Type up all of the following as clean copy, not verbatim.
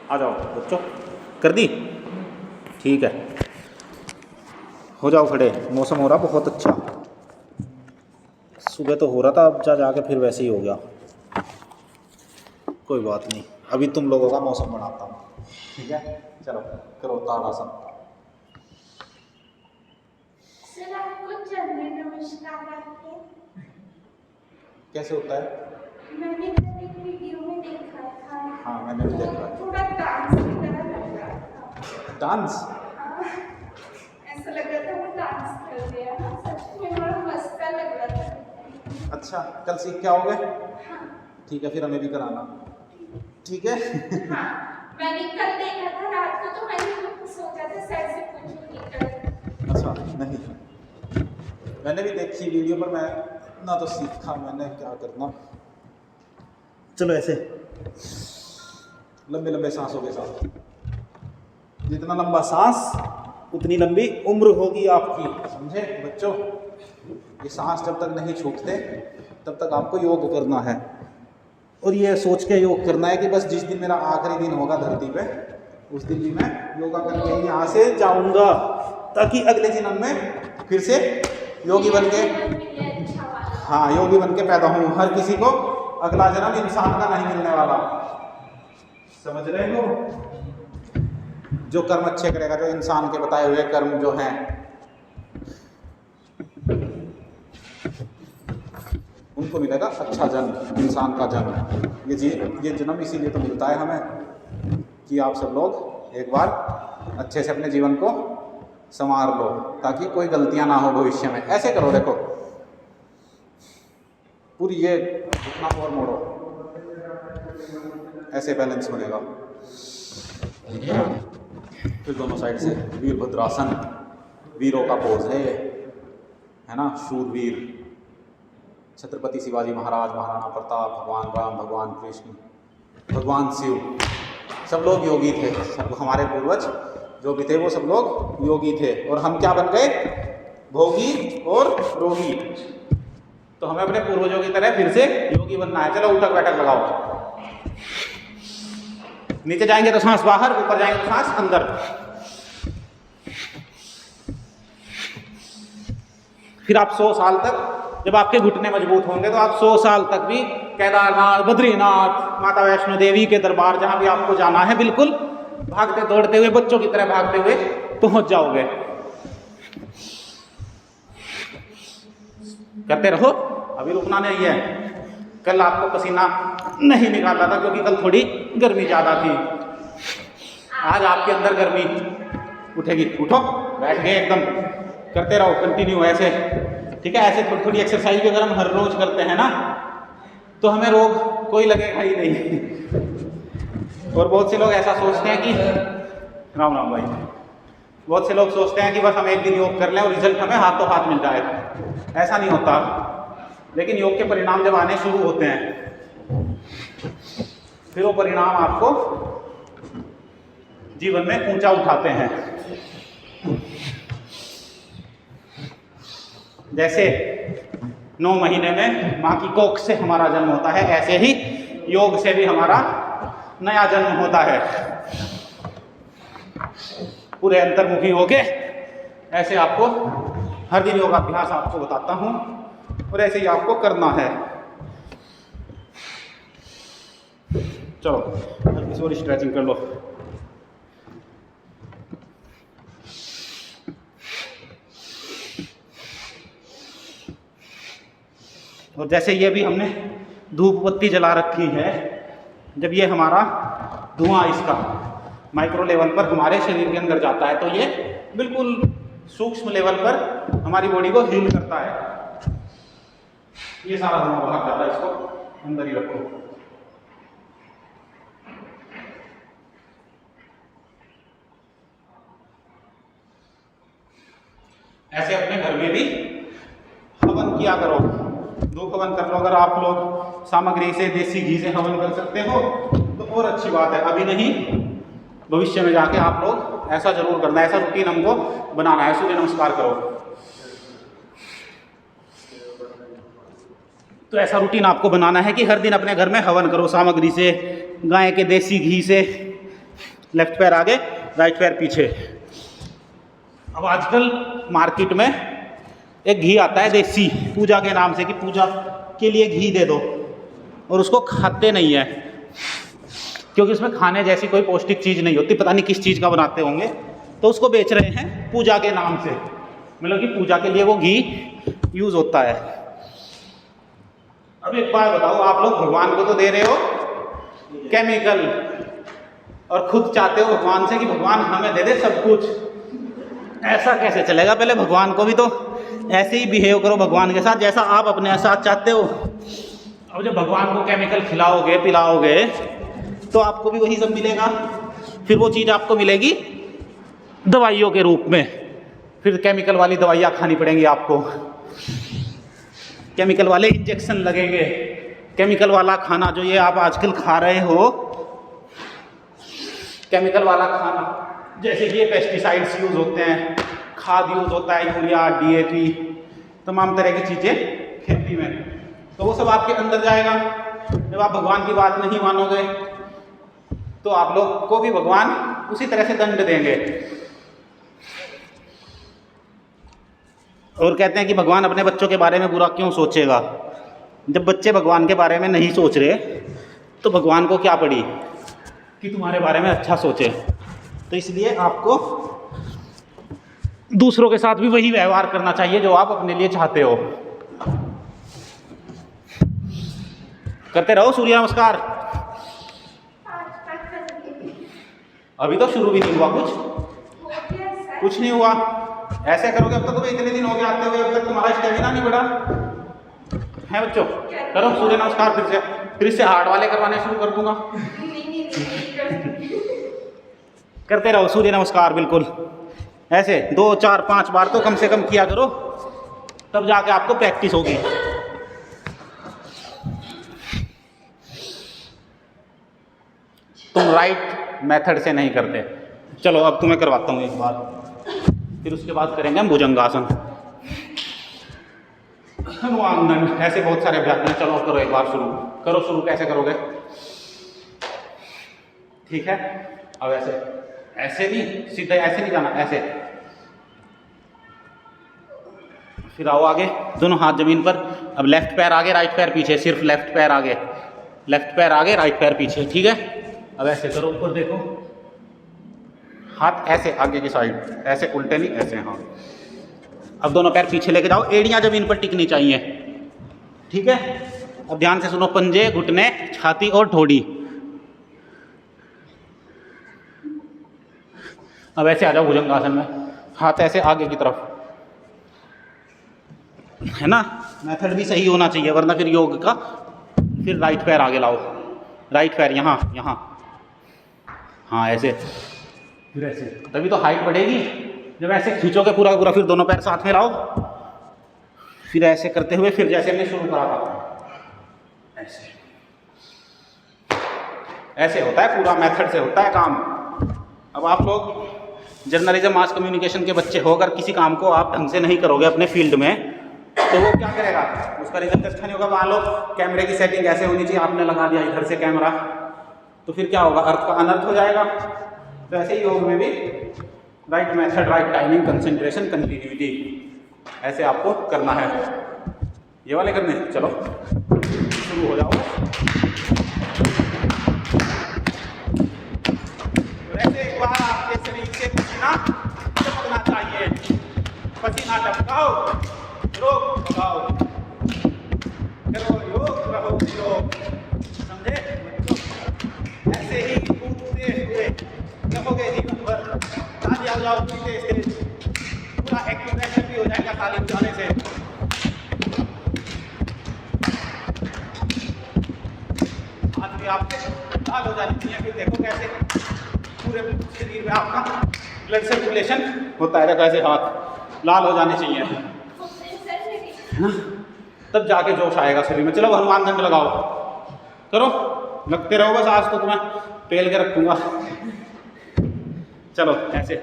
आ जाओ बच्चों, कर दी? ठीक है, हो जाओ खड़े। मौसम हो रहा बहुत अच्छा, सुबह तो हो रहा था, अब जाके फिर वैसे ही हो गया। कोई बात नहीं, अभी तुम लोगों का मौसम बनाता हूँ, ठीक है? चलो करो ताड़ासन। सर आपको चंद्र नमस्कार आते हैं? कैसे होता है? मैंने कल एक वीडियो में देखा था। हाँ मैंने भी देखा है। थोड़ा डांस की तरह लग रहा था। डांस? हाँ, ऐसा लग रहा था वो डांस कर रहे हैं ना, सच में बड़ा मस्त लग रहा था। अच्छा, कल सीख के आओगे? हाँ ठीक है, फिर हमें भी कराना, ठीक है? हाँ, मैंने कल देखा था रात को, तो मैंने सोचा था सर से पूछूंगी कल। अच्छा, नहीं मैंने भी देखी वीडियो, पर मैं ना तो सीखा मैंने, क्या करना। चलो ऐसे लंबे लंबे सांसों के साथ, जितना लंबा सांस उतनी लंबी उम्र होगी आपकी, समझे बच्चों? ये सांस जब तक नहीं छूटते तब तक आपको योग करना है, और ये सोच के योग करना है कि बस जिस दिन मेरा आखिरी दिन होगा धरती पे, उस दिन भी मैं योगा करके ही यहाँ से जाऊंगा, ताकि अगले जन्म में फिर से योगी बन के, हाँ योगी बन के पैदा हूँ। हर किसी को अगला जन्म इंसान का नहीं मिलने वाला, समझ रहे हो? जो कर्म अच्छे करेगा, जो इंसान के बताए हुए कर्म जो हैं, उनको मिलेगा अच्छा जन्म, इंसान का जन्म। ये जन्म इसीलिए तो मिलता है हमें कि आप सब लोग एक बार अच्छे से अपने जीवन को संवार लो, ताकि कोई गलतियां ना हो भविष्य में। ऐसे करो, देखो पूरी ये घुटना और मोड़ो, ऐसे बैलेंस बनेगा। फिर दोनों साइड से वीरभद्रासन, वीरों का पोज है ना? शूरवीर, छत्रपति शिवाजी महाराज, महाराणा प्रताप, भगवान राम, भगवान कृष्ण, भगवान शिव, सब लोग योगी थे। सब हमारे पूर्वज जो भी थे वो सब लोग योगी थे, और हम क्या बन गए? भोगी और रोगी। तो हमें अपने पूर्वजों की तरह फिर से योगी बनना है। चलो उठक बैठक लगाओ, नीचे जाएंगे तो सांस बाहर, ऊपर जाएंगे तो सांस अंदर। फिर आप 100 साल तक, जब आपके घुटने मजबूत होंगे तो आप 100 साल तक भी केदारनाथ, बद्रीनाथ, माता वैष्णो देवी के दरबार, जहां भी आपको जाना है, बिल्कुल भागते दौड़ते हुए, बच्चों की तरह भागते हुए पहुंच जाओगे। करते रहो, अभी रुकना नहीं है। कल आपको पसीना नहीं निकाला था क्योंकि कल थोड़ी गर्मी ज्यादा थी, आज आपके अंदर गर्मी उठेगी। उठो, बैठ गए एकदम, करते रहो कंटिन्यू ऐसे, ठीक है? ऐसे थोड़ी थोड़ी एक्सरसाइज भी अगर हम हर रोज करते हैं ना, तो हमें रोग कोई लगेगा ही नहीं। और बहुत से लोग ऐसा सोचते हैं कि, राम राम भाई, बहुत से लोग सोचते हैं कि बस हम एक दिन योग कर लें और रिजल्ट हमें हाथों हाथ मिल जाए। ऐसा नहीं होता, लेकिन योग के परिणाम जब आने शुरू होते हैं, फिर वो परिणाम आपको जीवन में ऊंचा उठाते हैं। जैसे 9 महीने में माँ की कोख से हमारा जन्म होता है, ऐसे ही योग से भी हमारा नया जन्म होता है। पूरे अंतर्मुखी होके ऐसे आपको हर दिन योगाभ्यास आपको बताता हूँ, और ऐसे ही आपको करना है। चलो हल्की सी स्ट्रेचिंग कर लो। और जैसे ये भी हमने धूप बत्ती जला रखी है, जब ये हमारा धुआं इसका माइक्रो लेवल पर हमारे शरीर के अंदर जाता है, तो ये बिल्कुल सूक्ष्म लेवल पर हमारी बॉडी को हील करता है। ये सारा धुआं बाहर जाता है, इसको अंदर ही रखो। ऐसे अपने घर में भी हवन किया करो, धूप हवन कर लो। अगर आप लोग सामग्री से, देसी घी से हवन कर सकते हो तो और अच्छी बात है। अभी नहीं, भविष्य में जाके आप लोग ऐसा जरूर करना है। ऐसा रूटीन हमको बनाना है। सूर्य नमस्कार करो, तो ऐसा रूटीन आपको बनाना है कि हर दिन अपने घर में हवन करो, सामग्री से, गाय के देसी घी से, लेफ्ट पैर आगे, राइट पैर पीछे। अब आजकल मार्केट में एक घी आता है देसी, पूजा के नाम से, कि पूजा के लिए घी दे दो, और उसको खाते नहीं है क्योंकि उसमें खाने जैसी कोई पौष्टिक चीज़ नहीं होती, पता नहीं किस चीज़ का बनाते होंगे, तो उसको बेच रहे हैं पूजा के नाम से, मतलब कि पूजा के लिए वो घी यूज़ होता है। अब एक बात बताओ, आप लोग भगवान को तो दे रहे हो केमिकल, और खुद चाहते हो भगवान से कि भगवान हमें दे दे सब कुछ। ऐसा कैसे चलेगा? पहले भगवान को भी तो ऐसे ही बिहेव करो भगवान के साथ जैसा आप अपने साथ चाहते हो। अब जब भगवान को केमिकल खिलाओगे पिलाओगे तो आपको भी वही सब मिलेगा, फिर वो चीज़ आपको मिलेगी दवाइयों के रूप में, फिर केमिकल वाली दवाइयाँ खानी पड़ेंगी आपको, केमिकल वाले इंजेक्शन लगेंगे, केमिकल वाला खाना जो ये आप आजकल खा रहे हो, केमिकल वाला खाना, जैसे कि ये पेस्टिसाइड्स यूज़ होते हैं, खाद यूज़ होता है, यूरिया, DAP, तमाम तरह की चीज़ें खेती में, तो वो सब आपके अंदर जाएगा। जब आप भगवान की बात नहीं मानोगे तो आप लोग को भी भगवान उसी तरह से दंड देंगे। और कहते हैं कि भगवान अपने बच्चों के बारे में बुरा क्यों सोचेगा? जब बच्चे भगवान के बारे में नहीं सोच रहे तो भगवान को क्या पड़ी कि तुम्हारे बारे में अच्छा सोचे। तो इसलिए आपको दूसरों के साथ भी वही व्यवहार करना चाहिए जो आप अपने लिए चाहते हो। करते रहो सूर्य नमस्कार। अभी तो शुरू भी नहीं हुआ, कुछ नहीं हुआ। ऐसे करोगे अब तक तो इतने दिन हो गए आते हुए, अब तक तुम्हारा स्टेमिना नहीं बढ़ा है बच्चों। करो सूर्य नमस्कार फिर से हार्ड वाले करवाने शुरू कर दूंगा। करते रहो सूर्य नमस्कार, बिल्कुल ऐसे 2, 4, 5 बार तो कम से कम किया करो, तब जाके आपको प्रैक्टिस होगी। तुम राइट मेथड से नहीं करते। चलो अब तुम्हें करवाता हूँ एक बार, फिर उसके बाद करेंगे हम भुजंगासन, हनुमान दंड, ऐसे बहुत सारे अभ्यास हैं। चलो करो एक बार, शुरू करो। कैसे करोगे? ठीक है, अब ऐसे नहीं, सीधे ऐसे नहीं जाना, ऐसे। फिर आओ आगे, दोनों हाथ जमीन पर। अब लेफ्ट पैर आगे, राइट पैर पीछे, सिर्फ लेफ्ट पैर आगे, लेफ्ट पैर आगे, राइट पैर पीछे। ठीक है, अब ऐसे करो, ऊपर देखो, हाथ ऐसे आगे की साइड, ऐसे उल्टे नहीं, ऐसे। हाँ, अब दोनों पैर पीछे लेके जाओ, एड़ियां जमीन पर टिकनी चाहिए। ठीक है, अब ध्यान से सुनो, पंजे, घुटने, छाती और ठोड़ी। अब ऐसे आ जाओ भुजंगासन में, हाथ ऐसे आगे की तरफ, है ना। मेथड भी सही होना चाहिए, वरना फिर योग का, फिर राइट पैर आगे लाओ, राइट पैर यहाँ, हाँ ऐसे, फिर ऐसे, तभी तो हाइट बढ़ेगी। जब ऐसे खींचोगे पूरा पूरा, फिर दोनों पैर साथ में लाओ, फिर ऐसे करते हुए, फिर जैसे हमने शुरू करा था ऐसे होता है, पूरा मेथड से होता है काम। अब आप लोग जर्नलिज्म मास कम्युनिकेशन के बच्चे हो, अगर किसी काम को आप ढंग से नहीं करोगे अपने फील्ड में, तो वो क्या करेगा? उसका रिजल्ट अच्छा नहीं होगा। मान लो कैमरे की सेटिंग ऐसे होनी चाहिए, आपने लगा दिया इधर से कैमरा, तो फिर क्या होगा? अर्थ का अनर्थ हो जाएगा। तो ऐसे ही योग में भी right method, right timing, concentration, continuity, ऐसे आपको करना है। ये वाले करने, चलो शुरू हो जाओ। वैसे एक बार आपके शरीर से पसीना टपकना चाहिए, पसीना टपकाओ, रोक लगाओ, करो योग, रहो योग, समझे? ऐसे ही कूदते हुए रहोगे जीवन भर। ताली बजाओ पीछे से, पूरा एक्यूप्रेशर भी हो जाएगा ताली बजाने से। हाथ भी आपके लाल हो जानी चाहिए, फिर देखो कैसे पूरे शरीर में आपका ब्लड सर्कुलेशन होता है। देखो ऐसे हाथ लाल हो जाने चाहिए, है ना, तब जाके जोश आएगा शरीर में। चलो हनुमान दंड लगाओ, करो, लगते रहो बस। आज तो तुम्हें पेल के रखूंगा। चलो ऐसे,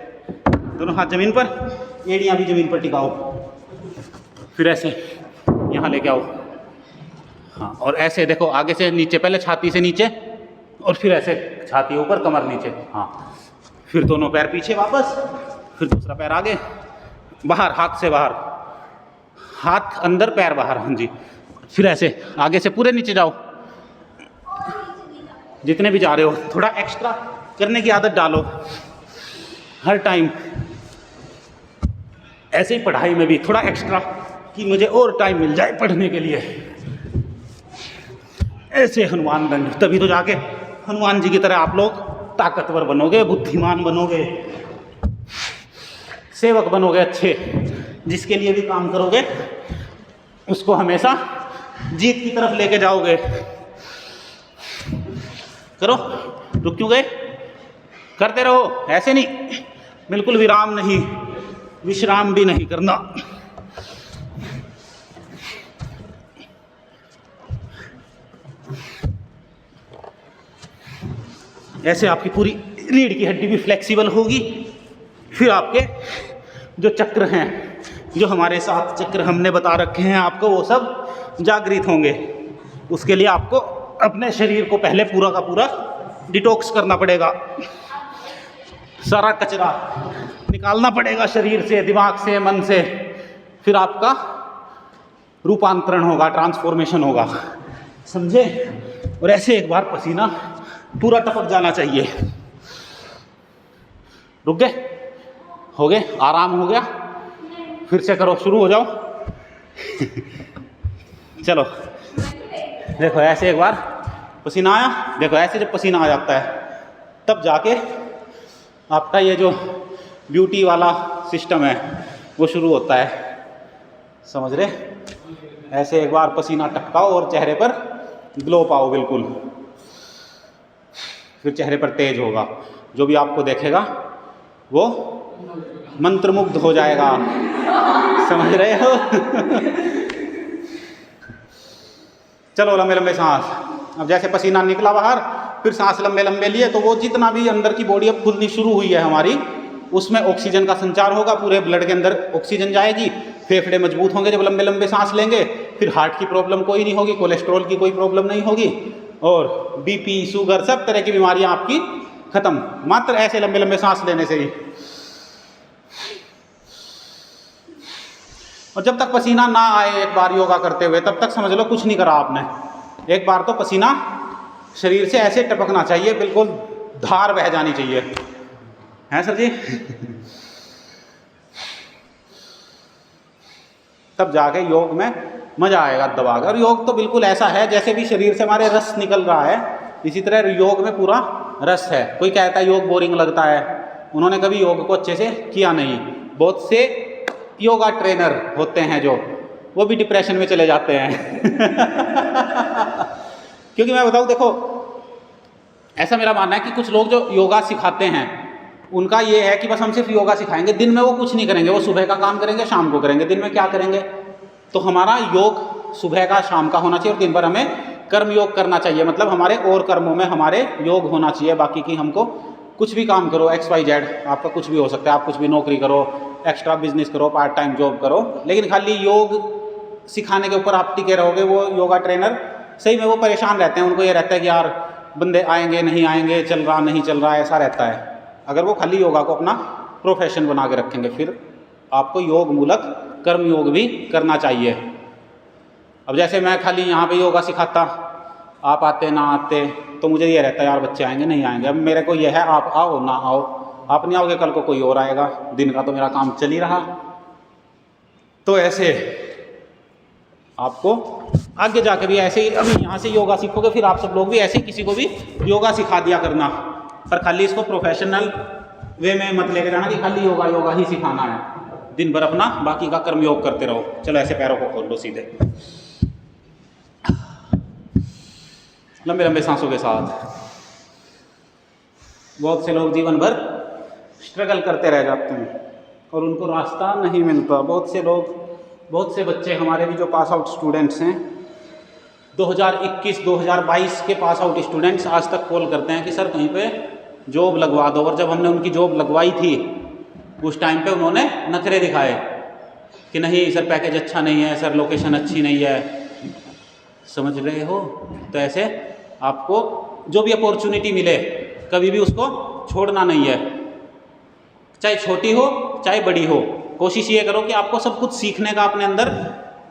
दोनों हाथ जमीन पर, एड़ियां भी जमीन पर टिकाओ, फिर ऐसे यहाँ लेके आओ। हाँ, और ऐसे देखो, आगे से नीचे, पहले छाती से नीचे और फिर ऐसे छाती ऊपर, कमर नीचे। हाँ, फिर दोनों पैर पीछे वापस, फिर दूसरा पैर आगे, बाहर, हाथ से बाहर, हाथ अंदर पैर बाहर। हाँ जी, फिर ऐसे आगे से पूरे नीचे जाओ, जितने भी जा रहे हो। थोड़ा एक्स्ट्रा करने की आदत डालो हर टाइम। ऐसे ही पढ़ाई में भी थोड़ा एक्स्ट्रा, कि मुझे और टाइम मिल जाए पढ़ने के लिए। ऐसे हनुमान दंड, तभी तो जाके हनुमान जी की तरह आप लोग ताकतवर बनोगे, बुद्धिमान बनोगे, सेवक बनोगे अच्छे। जिसके लिए भी काम करोगे उसको हमेशा जीत की तरफ लेके जाओगे। करो, रुक क्यों गए? करते रहो, ऐसे नहीं, बिल्कुल विराम नहीं, विश्राम भी नहीं करना। ऐसे आपकी पूरी रीढ़ की हड्डी भी फ्लेक्सिबल होगी। फिर आपके जो चक्र हैं, जो हमारे 7 चक्र हमने बता रखे हैं आपको, वो सब जागृत होंगे। उसके लिए आपको अपने शरीर को पहले पूरा का पूरा डिटॉक्स करना पड़ेगा। सारा कचरा निकालना पड़ेगा शरीर से, दिमाग से, मन से। फिर आपका रूपांतरण होगा, ट्रांसफॉर्मेशन होगा, समझे? और ऐसे एक बार पसीना पूरा टपक जाना चाहिए। रुक गए? हो गए? आराम हो गया? फिर से करो, शुरू हो जाओ। चलो, देखो ऐसे एक बार पसीना आया, देखो ऐसे जब पसीना आ जाता है तब जाके आपका ये जो ब्यूटी वाला सिस्टम है वो शुरू होता है, समझ रहे? ऐसे एक बार पसीना टपकाओ और चेहरे पर ग्लो पाओ बिल्कुल। फिर चेहरे पर तेज होगा, जो भी आपको देखेगा वो मंत्रमुग्ध हो जाएगा, समझ रहे हो? चलो, लंबे लंबे सांस। अब जैसे पसीना निकला बाहर, फिर सांस लंबे लंबे लिए, तो वो जितना भी अंदर की बॉडी अब खुलनी शुरू हुई है हमारी, उसमें ऑक्सीजन का संचार होगा, पूरे ब्लड के अंदर ऑक्सीजन जाएगी, फेफड़े मजबूत होंगे जब लंबे लंबे सांस लेंगे। फिर हार्ट की प्रॉब्लम कोई नहीं होगी, कोलेस्ट्रॉल की कोई प्रॉब्लम नहीं होगी, और बीपी, शुगर, सब तरह की बीमारियां आपकी खत्म, मात्र ऐसे लंबे लंबे सांस लेने से ही। और जब तक पसीना ना आए एक बार योगा करते हुए, तब तक समझ लो कुछ नहीं करा आपने। एक बार तो पसीना शरीर से ऐसे टपकना चाहिए, बिल्कुल धार बह जानी चाहिए, हैं सर जी? तब जाके योग में मजा आएगा दबाकर। और योग तो बिल्कुल ऐसा है जैसे भी शरीर से हमारे रस निकल रहा है, इसी तरह योग में पूरा रस है। कोई कहता है योग बोरिंग लगता है, उन्होंने कभी योग को अच्छे से किया नहीं। बहुत से योगा ट्रेनर होते हैं जो, वो भी डिप्रेशन में चले जाते हैं। क्योंकि मैं बताऊँ, देखो ऐसा मेरा मानना है कि कुछ लोग जो योगा सिखाते हैं उनका ये है कि बस हम सिर्फ योगा सिखाएंगे, दिन में वो कुछ नहीं करेंगे, वो सुबह का काम करेंगे, शाम को करेंगे। दिन में क्या करेंगे? तो हमारा योग सुबह का, शाम का होना चाहिए, और दिन भर हमें कर्म योग करना चाहिए। मतलब हमारे और कर्मों में हमारे योग होना चाहिए। बाकी की हमको कुछ भी काम करो, XYZ, आपका कुछ भी हो सकता है, आप कुछ भी नौकरी करो, एक्स्ट्रा बिजनेस करो, पार्ट टाइम जॉब करो, लेकिन खाली योग सिखाने के ऊपर आप टिके रहोगे, वो योगा ट्रेनर सही में वो परेशान रहते हैं। उनको ये रहता है कि यार बंदे आएंगे नहीं आएंगे, चल रहा नहीं चल रहा, ऐसा रहता है। अगर वो खाली योगा को अपना प्रोफेशन बना के रखेंगे, फिर आपको योग मूलक कर्म योग भी करना चाहिए। अब जैसे मैं खाली यहाँ पे योगा सिखाता, आप आते ना आते, तो मुझे ये रहता है यार बच्चे आएंगे नहीं आएंगे। अब मेरे को ये है, आप आओ ना आओ, आप नहीं आओगे कल को कोई और आएगा, दिन का तो मेरा काम चल ही रहा। तो ऐसे आपको आगे जाके भी ऐसे ही, अभी यहाँ से योगा सीखोगे, फिर आप सब लोग भी ऐसे ही किसी को भी योगा सिखा दिया करना। पर खाली इसको प्रोफेशनल वे में मत लेके जाना कि खाली योगा योगा ही सिखाना है। दिन भर अपना बाकी का कर्म योग करते रहो। चलो ऐसे पैरों को खोल लो सीधे, लंबे लंबे सांसों के साथ। बहुत से लोग जीवन भर स्ट्रगल करते रह जाते हैं और उनको रास्ता नहीं मिलता। बहुत से लोग, बहुत से बच्चे हमारे भी जो पास आउट स्टूडेंट्स हैं, 2021-2022 के पास आउट स्टूडेंट्स आज तक कॉल करते हैं कि सर कहीं पे जॉब लगवा दो। और जब हमने उनकी जॉब लगवाई थी उस टाइम पे उन्होंने नखरे दिखाए कि नहीं सर पैकेज अच्छा नहीं है, सर लोकेशन अच्छी नहीं है, समझ रहे हो? तो ऐसे आपको जो भी अपॉर्चुनिटी मिले कभी भी उसको छोड़ना नहीं है, चाहे छोटी हो चाहे बड़ी हो। कोशिश ये करो कि आपको सब कुछ सीखने का अपने अंदर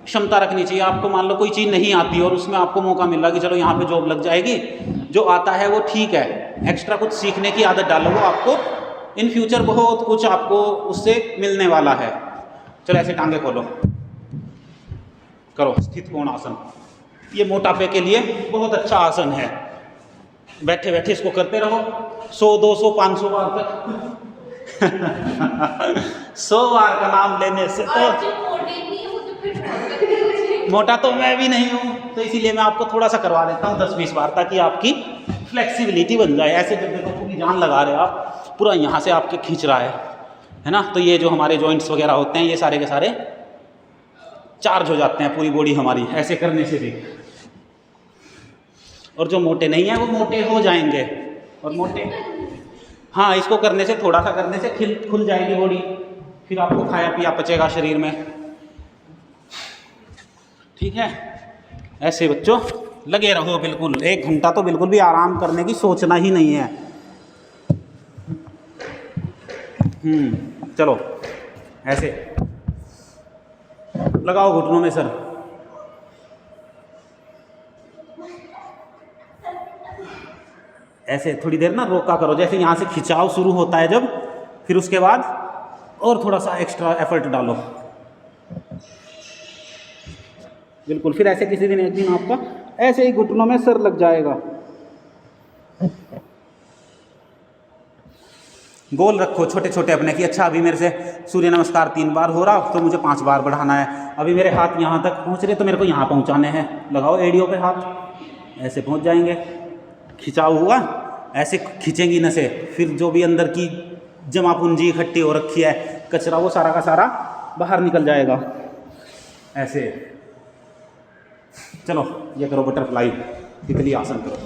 क्षमता रखनी चाहिए। आपको मान लो कोई चीज़ नहीं आती और उसमें आपको मौका मिल रहा कि चलो यहाँ पे जॉब लग जाएगी, जो आता है वो ठीक है, एक्स्ट्रा कुछ सीखने की आदत डालो, वो आपको इन फ्यूचर बहुत कुछ आपको उससे मिलने वाला है। चलो ऐसे टांगे खोलो, करो स्थित कोण आसन। ये मोटापे के लिए बहुत अच्छा आसन है। बैठे बैठे इसको करते रहो 100 200 500 बार तक 100 बार का नाम लेने से तो मोटा तो मैं भी नहीं हूँ, तो इसीलिए मैं आपको थोड़ा सा करवा देता हूँ 10-20 बार, ताकि आपकी फ्लेक्सिबिलिटी बन जाए। ऐसे जब देखो पूरी जान लगा रहे हो आप, पूरा यहाँ से आपके खींच रहा है ना, तो ये जो हमारे जॉइंट्स वगैरह होते हैं ये सारे के सारे चार्ज हो जाते हैं, पूरी बॉडी हमारी ऐसे करने से भी। और जो मोटे नहीं हैं वो मोटे हो जाएंगे। और मोटे, हाँ, इसको करने से, थोड़ा सा करने से खुल जाएगी बॉडी, फिर आपको खाया पिया पचेगा शरीर में। ठीक है, ऐसे बच्चों लगे रहो बिल्कुल 1 घंटा, तो बिल्कुल भी आराम करने की सोचना ही नहीं है। चलो ऐसे लगाओ घुटनों में सर, ऐसे थोड़ी देर ना रोका करो, जैसे यहाँ से खिंचाव शुरू होता है जब, फिर उसके बाद और थोड़ा सा एक्स्ट्रा एफर्ट डालो बिल्कुल। फिर ऐसे किसी दिन एक दिन आपका ऐसे ही घुटनों में सर लग जाएगा। गोल रखो छोटे छोटे अपने की, अच्छा अभी मेरे से सूर्य नमस्कार 3 बार हो रहा तो मुझे 5 बार बढ़ाना है। अभी मेरे हाथ यहाँ तक पहुँच रहे तो मेरे को यहाँ पहुँचाने हैं, लगाओ एड़ियों पे हाथ, ऐसे पहुँच जाएंगे। खिंचाव हुआ, ऐसे खींचेंगी नसें, फिर जो भी अंदर की जमा पूंजी इकट्ठी हो रखी है, कचरा, वो सारा का सारा बाहर निकल जाएगा ऐसे। चलो ये करो बटरफ्लाई, तितली आसन करो।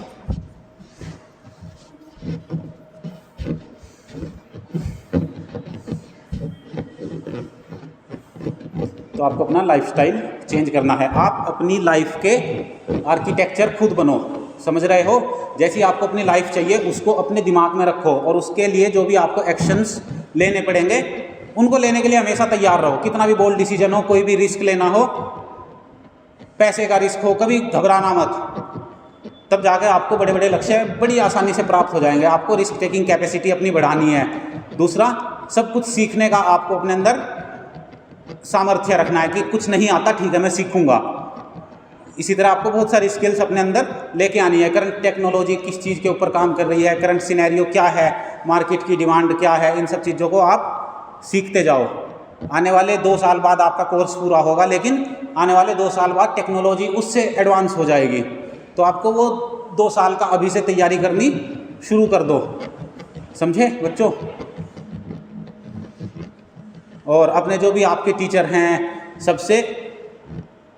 तो आपको अपना लाइफस्टाइल चेंज करना है। आप अपनी लाइफ के आर्किटेक्चर खुद बनो, समझ रहे हो? जैसी आपको अपनी लाइफ चाहिए उसको अपने दिमाग में रखो, और उसके लिए जो भी आपको एक्शंस लेने पड़ेंगे उनको लेने के लिए हमेशा तैयार रहो। कितना भी बोल्ड डिसीजन हो, कोई भी रिस्क लेना हो, पैसे का रिस्क हो, कभी घबराना मत, तब जाके आपको बड़े बड़े लक्ष्य बड़ी आसानी से प्राप्त हो जाएंगे। आपको रिस्क टेकिंग कैपेसिटी अपनी बढ़ानी है। दूसरा, सब कुछ सीखने का आपको अपने अंदर सामर्थ्य रखना है कि कुछ नहीं आता, ठीक है मैं सीखूंगा। इसी तरह आपको बहुत सारी स्किल्स अपने अंदर लेके आनी है। करंट टेक्नोलॉजी किस चीज़ के ऊपर काम कर रही है, करंट सिनेरियो क्या है, मार्केट की डिमांड क्या है, इन सब चीज़ों को आप सीखते जाओ। आने वाले 2 साल बाद आपका कोर्स पूरा होगा, लेकिन आने वाले 2 साल बाद टेक्नोलॉजी उससे एडवांस हो जाएगी, तो आपको वो 2 साल का अभी से तैयारी करनी शुरू कर दो, समझे बच्चों? और अपने जो भी आपके टीचर हैं सबसे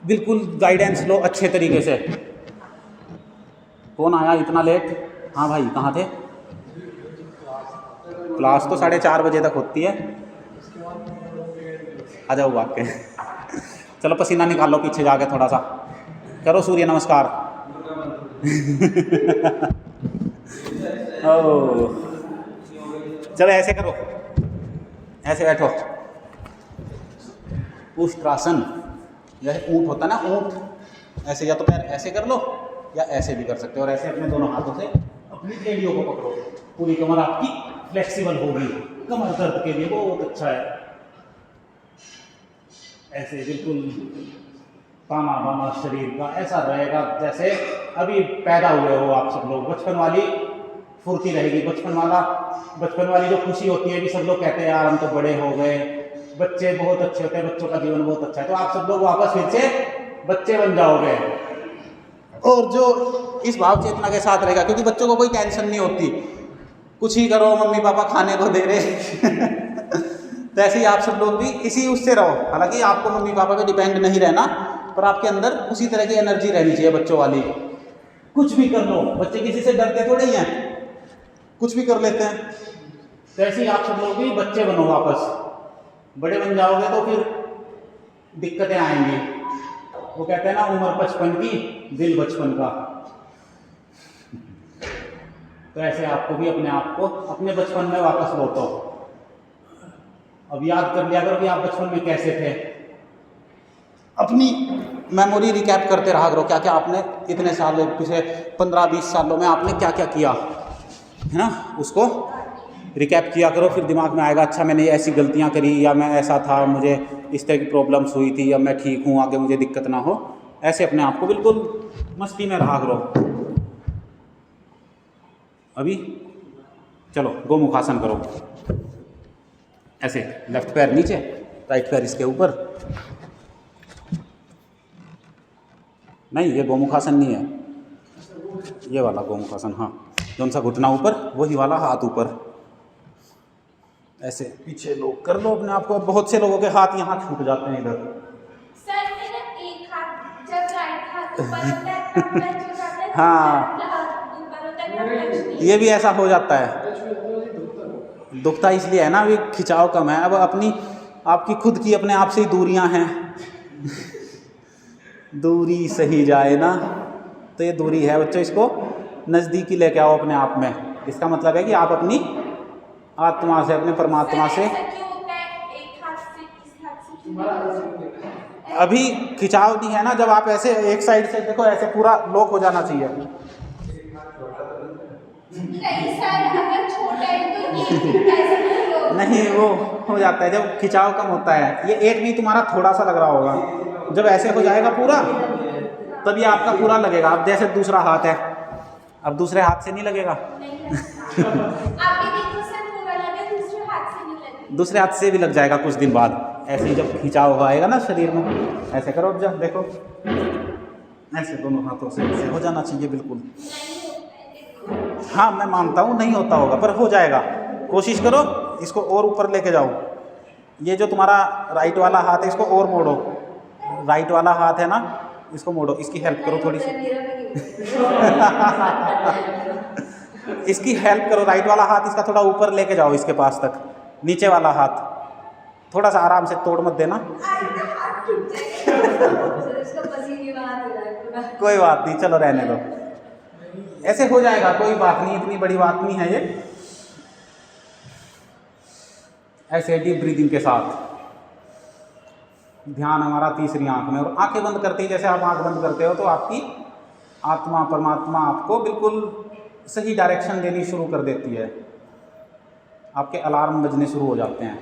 बिल्कुल गाइडेंस लो अच्छे तरीके से। कौन आया इतना लेट? हाँ भाई, कहाँ थे? क्लास तो 4:30 बजे तक होती है। आ जाओ भाग के। चलो पसीना निकाल लो पीछे जाके, थोड़ा सा करो सूर्य नमस्कार। ओह, चलो ऐसे करो, ऐसे बैठो, उष्ट्रासन। जैसे ऊँट होता ना, ऊँट, ऐसे या तो पैर ऐसे कर लो या ऐसे भी कर सकते हो, और ऐसे अपने दोनों हाथों से अपनी एड़ियों को पकड़ो। पूरी कमर आपकी फ्लेक्सिबल होगी, कमर दर्द के लिए बहुत अच्छा है। ऐसे बिल्कुल ताना बाना शरीर का ऐसा रहेगा जैसे अभी पैदा हुए हो आप सब लोग। बचपन वाली फुर्ती रहेगी, बचपन वाली जो खुशी होती है कि सब लोग कहते हैं यार हम तो बड़े हो गए, बच्चे बहुत अच्छे होते हैं, बच्चों का जीवन बहुत अच्छा है, तो आप सब लोग वापस फिर से बच्चे बन जाओगे। और जो इस भाव चेतना के साथ रहेगा, क्योंकि बच्चों को कोई टेंशन नहीं होती, कुछ ही करो, मम्मी पापा खाने को दे रहे। तो ऐसे ही आप सब लोग भी इसी उससे रहो। हालांकि आपको मम्मी पापा पे डिपेंड नहीं रहना, पर आपके अंदर उसी तरह की एनर्जी रहनी चाहिए बच्चों वाली। कुछ भी कर लो, बच्चे किसी से डरते थोड़े ही हैं, कुछ भी कर लेते हैं। तो ऐसे ही आप सब लोग भी बच्चे बनो वापस। बड़े बन जाओगे तो फिर दिक्कतें आएंगी। वो कहते हैं ना, उम्र 55 की, दिल बचपन का। तो ऐसे आपको भी अपने आप को अपने बचपन में वापस लौटो। अब याद कर लिया करो कि आप बचपन में कैसे थे, अपनी मेमोरी रिकैप करते रहा करो, क्या क्या आपने इतने साल पिछले 15-20 सालों में आपने क्या क्या किया है ना, उसको रिकैप किया करो। फिर दिमाग में आएगा अच्छा मैंने ऐसी गलतियां करी, या मैं ऐसा था, मुझे इस तरह की प्रॉब्लम्स हुई थी, या मैं ठीक हूँ, आगे मुझे दिक्कत ना हो। ऐसे अपने आप को बिल्कुल मस्ती में रहा करो। अभी चलो गोमुखासन करो। ऐसे लेफ्ट पैर नीचे, राइट पैर इसके ऊपर। नहीं, ये गोमुखासन नहीं है, ये वाला गोमुखासन। हाँ, जौन सा घुटना ऊपर, वही वाला हाथ ऊपर। ऐसे पीछे लोग कर लो अपने आप को। बहुत से लोगों के हाथ यहाँ छूट जाते हैं इधर। सर मेरा एक हाथ जब राइट हाथ ऊपर होता है तब टच हो जाता है, हाँ, ऊपर होता है तब टच नहीं। ये भी ऐसा हो जाता है। दुखता इसलिए है ना, अभी खिंचाव कम है। अब अपनी आपकी खुद की अपने आप से ही दूरियां हैं। दूरी सही जाए ना, तो ये दूरी है बच्चों, इसको नज़दीकी लेके आओ अपने आप में। इसका मतलब है कि आप अपनी आत्मा से, अपने परमात्मा से। ऐसा क्यों होता है, एक हाथ से इस हाथ से क्यों नहीं होता? अभी खिंचाव नहीं है ना, जब आप ऐसे एक साइड से देखो, ऐसे पूरा लॉक हो जाना चाहिए। नहीं सर, अगर छोटा है तो ये ऐसे नहीं होगा। नहीं, वो हो जाता है जब खिंचाव कम होता है। ये एक नहीं, तुम्हारा थोड़ा सा लग रहा होगा। जब ऐसे हो जाएगा पूरा, तब ये आपका पूरा लगेगा। अब जैसे दूसरा हाथ है, अब दूसरे हाथ से नहीं लगेगा। नहीं लगता। आप ये देखो सर, पूरा लगे, दूसरे हाथ से नहीं लगे। दूसरे हाथ से भी लग जाएगा कुछ दिन बाद। ऐसे ही जब खिंचाव आएगा ना शरीर में, ऐसे करो। अब जब देखो, ऐसे दोनों हाथों से ऐसे हो जाना चाहिए बिल्कुल। हाँ, मैं मानता हूँ नहीं होता होगा, पर हो जाएगा। कोशिश करो, इसको और ऊपर लेके जाओ। ये जो तुम्हारा राइट वाला हाथ है, इसको और मोड़ो। राइट वाला हाथ है ना, इसको मोड़ो, इसकी हेल्प करो थोड़ी सी। इसकी हेल्प करो, राइट वाला हाथ इसका थोड़ा ऊपर लेके जाओ, इसके पास तक। नीचे वाला हाथ थोड़ा सा आराम से, तोड़ मत देना। कोई बात नहीं, चलो रहने दो, ऐसे हो जाएगा, कोई बात नहीं, इतनी बड़ी बात नहीं है ये। ऐसे डीप ब्रीदिंग के साथ ध्यान हमारा तीसरी आंख में, और आंखें बंद करते ही जैसे आप आंख बंद करते हो तो आपकी आत्मा परमात्मा आपको बिल्कुल सही डायरेक्शन देनी शुरू कर देती है। आपके अलार्म बजने शुरू हो जाते हैं।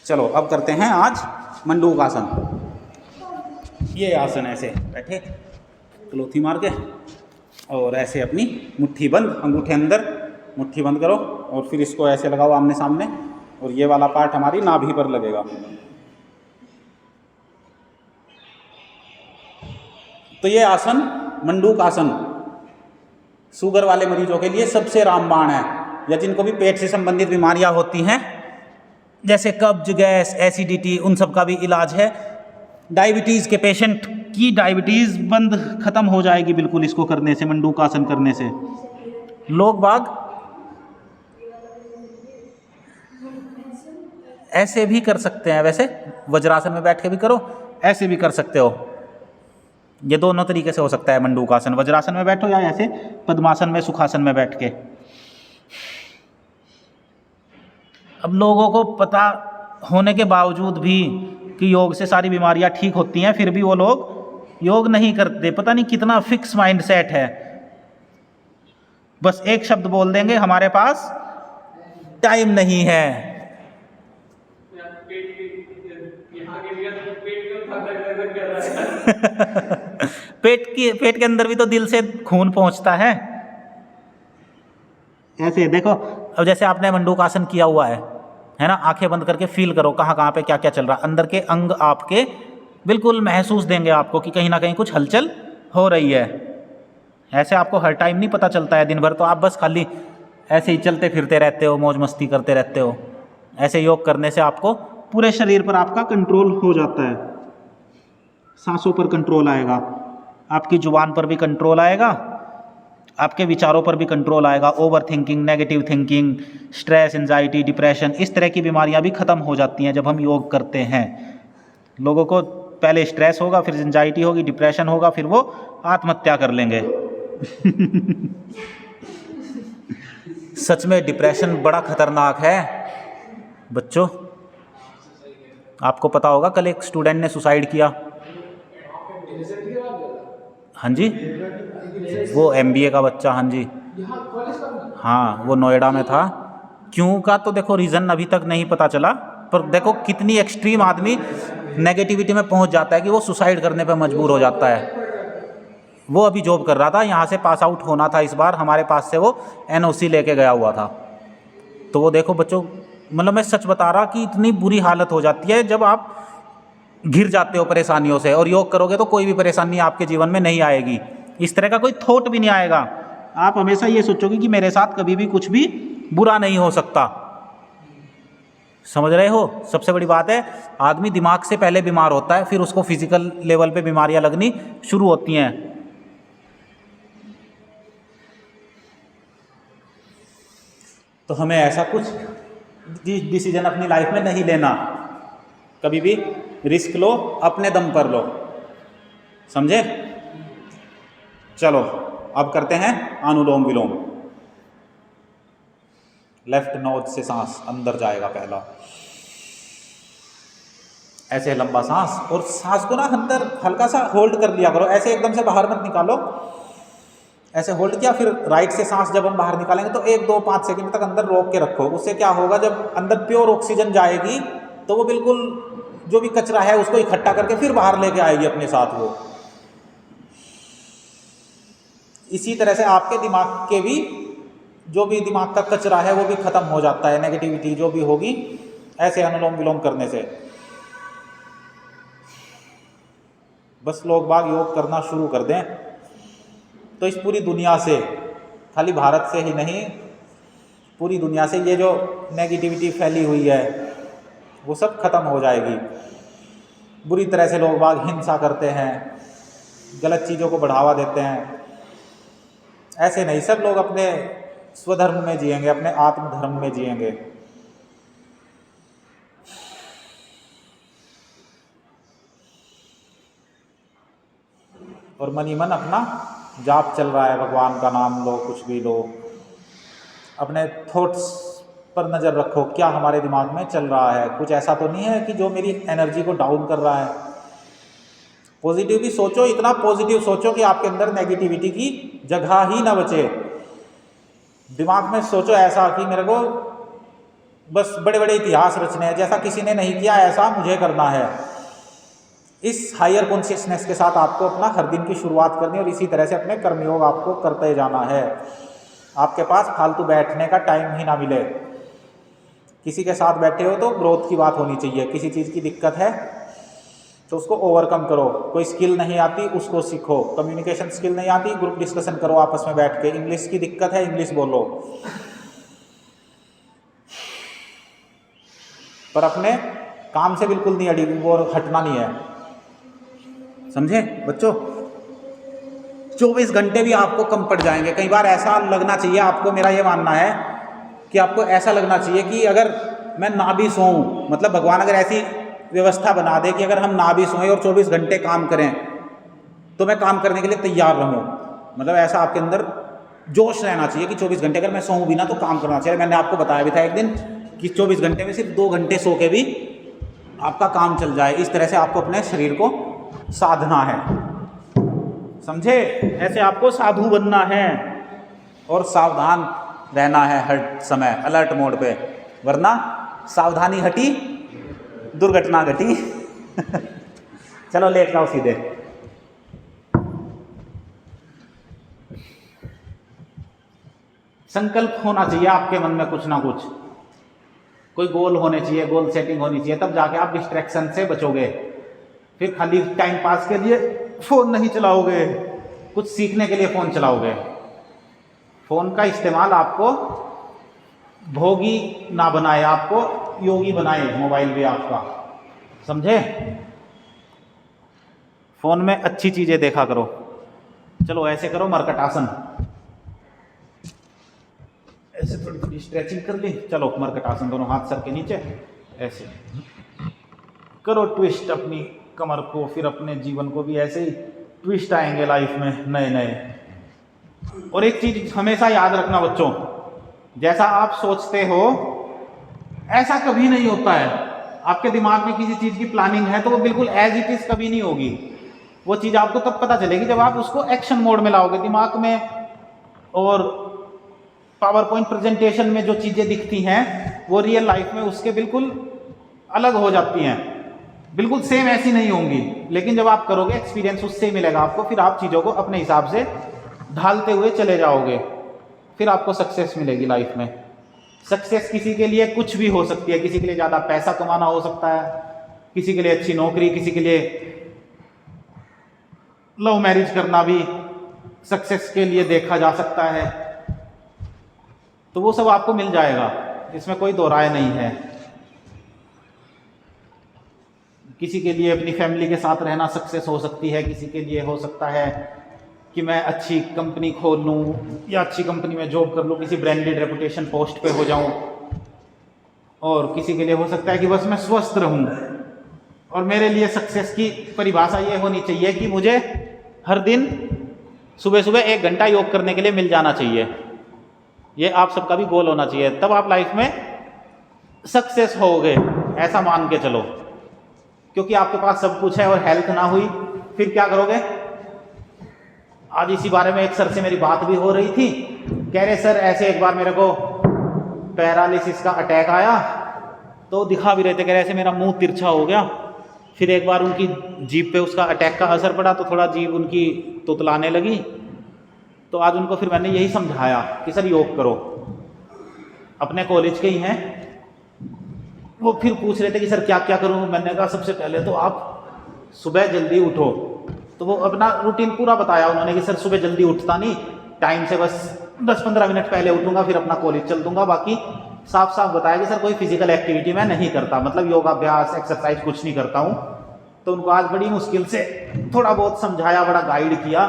चलो अब करते हैं आज मंडूक आसन। ये आसन ऐसे बैठे, क्लोथी मार के, और ऐसे अपनी मुट्ठी बंद, अंगूठे अंदर, मुट्ठी बंद करो, और फिर इसको ऐसे लगाओ आमने सामने, और ये वाला पार्ट हमारी नाभि पर लगेगा। तो ये आसन मंडूक आसन शुगर वाले मरीजों के लिए सबसे रामबाण है, या जिनको भी पेट से संबंधित बीमारियां होती हैं, जैसे कब्ज, गैस, एसिडिटी, उन सब का भी इलाज है। डायबिटीज़ के पेशेंट की डायबिटीज़ बंद खत्म हो जाएगी बिल्कुल इसको करने से, मंडूक आसन करने से। लोग बाग ऐसे भी कर सकते हैं, वैसे वज्रासन में बैठ के भी करो, ऐसे भी कर सकते हो। ये दोनों तरीके से हो सकता है मंडूक आसन। वज्रासन में बैठो या ऐसे पद्मासन में, सुखासन में बैठ के। अब लोगों को पता होने के बावजूद भी कि योग से सारी बीमारियां ठीक होती हैं, फिर भी वो लोग योग नहीं करते। पता नहीं कितना फिक्स माइंड सेट है। बस एक शब्द बोल देंगे, हमारे पास टाइम नहीं है। पेट के अंदर भी तो दिल से खून पहुंचता है। ऐसे देखो, अब जैसे आपने मंडूक आसन किया हुआ है ना, आंखें बंद करके फील करो कहाँ कहाँ पे क्या क्या चल रहा है। अंदर के अंग आपके बिल्कुल महसूस देंगे आपको कि कहीं ना कहीं कुछ हलचल हो रही है। ऐसे आपको हर टाइम नहीं पता चलता है, दिन भर तो आप बस खाली ऐसे ही चलते फिरते रहते हो, मौज मस्ती करते रहते हो। ऐसे योग करने से आपको पूरे शरीर पर आपका कंट्रोल हो जाता है। सांसों पर कंट्रोल आएगा, आपकी जुबान पर भी कंट्रोल आएगा, आपके विचारों पर भी कंट्रोल आएगा। Over thinking, negative thinking, stress, anxiety, depression, इस तरह की बीमारियां भी ख़त्म हो जाती हैं जब हम योग करते हैं। लोगों को पहले स्ट्रेस होगा, फिर एंजाइटी होगी, डिप्रेशन होगा, फिर वो आत्महत्या कर लेंगे। सच में डिप्रेशन बड़ा खतरनाक है बच्चों। आपको पता होगा कल एक स्टूडेंट ने सुसाइड किया। हाँ जी, वो MBA का बच्चा, हाँ जी, हाँ वो नोएडा में था। क्यों का तो देखो रीज़न अभी तक नहीं पता चला, पर देखो कितनी एक्सट्रीम आदमी नेगेटिविटी में पहुंच जाता है कि वो सुसाइड करने पर मजबूर हो जाता है। वो अभी जॉब कर रहा था, यहाँ से पास आउट होना था इस बार, हमारे पास से वो NOC लेके गया हुआ था। तो वो देखो बच्चों, मतलब मैं सच बता रहा कि इतनी बुरी हालत हो जाती है जब आप घिर जाते हो परेशानियों से। और योग करोगे तो कोई भी परेशानी आपके जीवन में नहीं आएगी, इस तरह का कोई थॉट भी नहीं आएगा। आप हमेशा ये सोचोगे कि मेरे साथ कभी भी कुछ भी बुरा नहीं हो सकता। समझ रहे हो? सबसे बड़ी बात है, आदमी दिमाग से पहले बीमार होता है, फिर उसको फिजिकल लेवल पे बीमारियां लगनी शुरू होती हैं। तो हमें ऐसा कुछ डिसीजन अपनी लाइफ में नहीं लेना। कभी भी रिस्क लो, अपने दम पर लो, समझे? चलो अब करते हैं अनुलोम विलोम। लेफ्ट नोज से सांस अंदर जाएगा पहला, ऐसे लंबा सांस, और सांस को ना अंदर हल्का सा होल्ड कर लिया करो, ऐसे एकदम से बाहर मत निकालो। ऐसे होल्ड किया, फिर राइट से सांस जब हम बाहर निकालेंगे तो 1-2-5 सेकंड तक अंदर रोक के रखो। उससे क्या होगा, जब अंदर प्योर ऑक्सीजन जाएगी तो वो बिल्कुल जो भी कचरा है उसको इकट्ठा करके फिर बाहर लेके आएगी अपने साथ वो। इसी तरह से आपके दिमाग के भी जो भी दिमाग का कचरा है वो भी खत्म हो जाता है, नेगेटिविटी जो भी होगी ऐसे अनुलोम विलोम करने से। बस लोग बाग योग करना शुरू कर दें तो इस पूरी दुनिया से, खाली भारत से ही नहीं, पूरी दुनिया से ये जो नेगेटिविटी फैली हुई है वो सब खत्म हो जाएगी। बुरी तरह से लोग बाग हिंसा करते हैं, गलत चीज़ों को बढ़ावा देते हैं, ऐसे नहीं। सब लोग अपने स्वधर्म में जिएंगे, अपने आत्मधर्म में जिएंगे। और मन ही मन अपना जाप चल रहा है, भगवान का नाम लो, कुछ भी लो। अपने थॉट्स पर नज़र रखो, क्या हमारे दिमाग में चल रहा है। कुछ ऐसा तो नहीं है कि जो मेरी एनर्जी को डाउन कर रहा है। पॉजिटिव भी सोचो, इतना पॉजिटिव सोचो कि आपके अंदर नेगेटिविटी की जगह ही ना बचे। दिमाग में सोचो ऐसा कि मेरे को बस बड़े बड़े इतिहास रचने हैं, जैसा किसी ने नहीं किया ऐसा मुझे करना है। इस हायर कॉन्शियसनेस के साथ आपको अपना हर दिन की शुरुआत करनी है और इसी तरह से अपने कर्मयोग आपको करते जाना है। आपके पास फालतू बैठने का टाइम ही ना मिले। किसी के साथ बैठे हो तो ग्रोथ की बात होनी चाहिए। किसी चीज़ की दिक्कत है तो उसको ओवरकम करो। कोई स्किल नहीं आती उसको सीखो। कम्युनिकेशन स्किल नहीं आती, ग्रुप डिस्कशन करो आपस में बैठ के। इंग्लिश की दिक्कत है, इंग्लिश बोलो, पर अपने काम से बिल्कुल नहीं अड़ी वो हटना नहीं है, समझे बच्चों? 24 घंटे भी आपको कम पड़ जाएंगे। कई बार ऐसा लगना चाहिए आपको, मेरा ये मानना है कि आपको ऐसा लगना चाहिए कि अगर मैं ना भी सोऊं, मतलब भगवान अगर ऐसी व्यवस्था बना दे कि अगर हम ना भी सोएं और 24 घंटे काम करें तो मैं काम करने के लिए तैयार रहूं। मतलब ऐसा आपके अंदर जोश रहना चाहिए कि 24 घंटे अगर मैं सोऊं भी ना तो काम करना चाहिए। मैंने आपको बताया भी था एक दिन कि 24 घंटे में सिर्फ 2 घंटे सो के भी आपका काम चल जाए। इस तरह से आपको अपने शरीर को साधना है, समझे? ऐसे आपको साधु बनना है और सावधान रहना है हर समय, अलर्ट मोड पे, वरना सावधानी हटी दुर्घटना घटी। चलो लेट जाओ सीधे। संकल्प होना चाहिए आपके मन में, कुछ ना कुछ कोई गोल होने चाहिए, गोल सेटिंग होनी चाहिए, तब जाके आप डिस्ट्रैक्शन से बचोगे। फिर खाली टाइम पास के लिए फ़ोन नहीं चलाओगे, कुछ सीखने के लिए फ़ोन चलाओगे। फ़ोन का इस्तेमाल आपको भोगी ना बनाए, आपको योगी बनाए मोबाइल भी आपका, समझे? फ़ोन में अच्छी चीज़ें देखा करो। चलो ऐसे करो मरकटासन, ऐसे थोड़ी थोड़ी स्ट्रेचिंग कर ली। चलो मरकटासन, दोनों हाथ सर के नीचे ऐसे करो, ट्विस्ट अपनी कमर को, फिर अपने जीवन को भी ऐसे ही ट्विस्ट आएंगे लाइफ में नए नए। और एक चीज हमेशा याद रखना बच्चों, जैसा आप सोचते हो ऐसा कभी नहीं होता है। आपके दिमाग में किसी चीज की प्लानिंग है तो वो बिल्कुल एज इट इज कभी नहीं होगी। वो चीज आपको तब पता चलेगी जब आप उसको एक्शन मोड में लाओगे दिमाग में। और पावर पॉइंट प्रेजेंटेशन में जो चीजें दिखती हैं वो रियल लाइफ में उसके बिल्कुल अलग हो जाती हैं, बिल्कुल सेम ऐसी नहीं होंगी। लेकिन जब आप करोगे एक्सपीरियंस उससे मिलेगा आपको, फिर आप चीज़ों को अपने हिसाब से ढालते हुए चले जाओगे, फिर आपको सक्सेस मिलेगी लाइफ में। सक्सेस किसी के लिए कुछ भी हो सकती है, किसी के लिए ज़्यादा पैसा कमाना हो सकता है, किसी के लिए अच्छी नौकरी, किसी के लिए लव मैरिज करना भी सक्सेस के लिए देखा जा सकता है। तो वो सब आपको मिल जाएगा, इसमें कोई दो राय नहीं है। किसी के लिए अपनी फैमिली के साथ रहना सक्सेस हो सकती है, किसी के लिए हो सकता है कि मैं अच्छी कंपनी खोल लूँ या अच्छी कंपनी में जॉब कर लूँ, किसी ब्रांडेड रेपुटेशन पोस्ट पे हो जाऊँ। और किसी के लिए हो सकता है कि बस मैं स्वस्थ रहूँ। और मेरे लिए सक्सेस की परिभाषा ये होनी चाहिए कि मुझे हर दिन सुबह सुबह 1 घंटा योग करने के लिए मिल जाना चाहिए। ये आप सबका भी गोल होना चाहिए, तब आप लाइफ में सक्सेस होगे, ऐसा मान के चलो। क्योंकि आपके पास सब कुछ है और हेल्थ ना हुई फिर क्या करोगे। आज इसी बारे में एक सर से मेरी बात भी हो रही थी, कह रहे सर ऐसे एक बार मेरे को पैरालिसिस का अटैक आया, तो दिखा भी रहे थे, कह रहे ऐसे मेरा मुंह तिरछा हो गया। फिर एक बार उनकी जीभ पे उसका अटैक का असर पड़ा तो थोड़ा जीभ उनकी तुतलाने लगी। तो आज उनको फिर मैंने यही समझाया कि सर योग करो। अपने कॉलेज के ही हैं, वो फिर पूछ रहे थे कि सर क्या क्या करूं। मैंने कहा सबसे पहले तो आप सुबह जल्दी उठो। तो वो अपना रूटीन पूरा बताया उन्होंने कि सर सुबह जल्दी उठता नहीं, टाइम से बस 10-15 मिनट पहले उठूंगा, फिर अपना कॉलेज चल दूंगा। बाकी साफ साफ बताया कि सर कोई फिजिकल एक्टिविटी मैं नहीं करता, मतलब योगाभ्यास एक्सरसाइज कुछ नहीं करता हूँ। तो उनको आज बड़ी मुश्किल से थोड़ा बहुत समझाया, बड़ा गाइड किया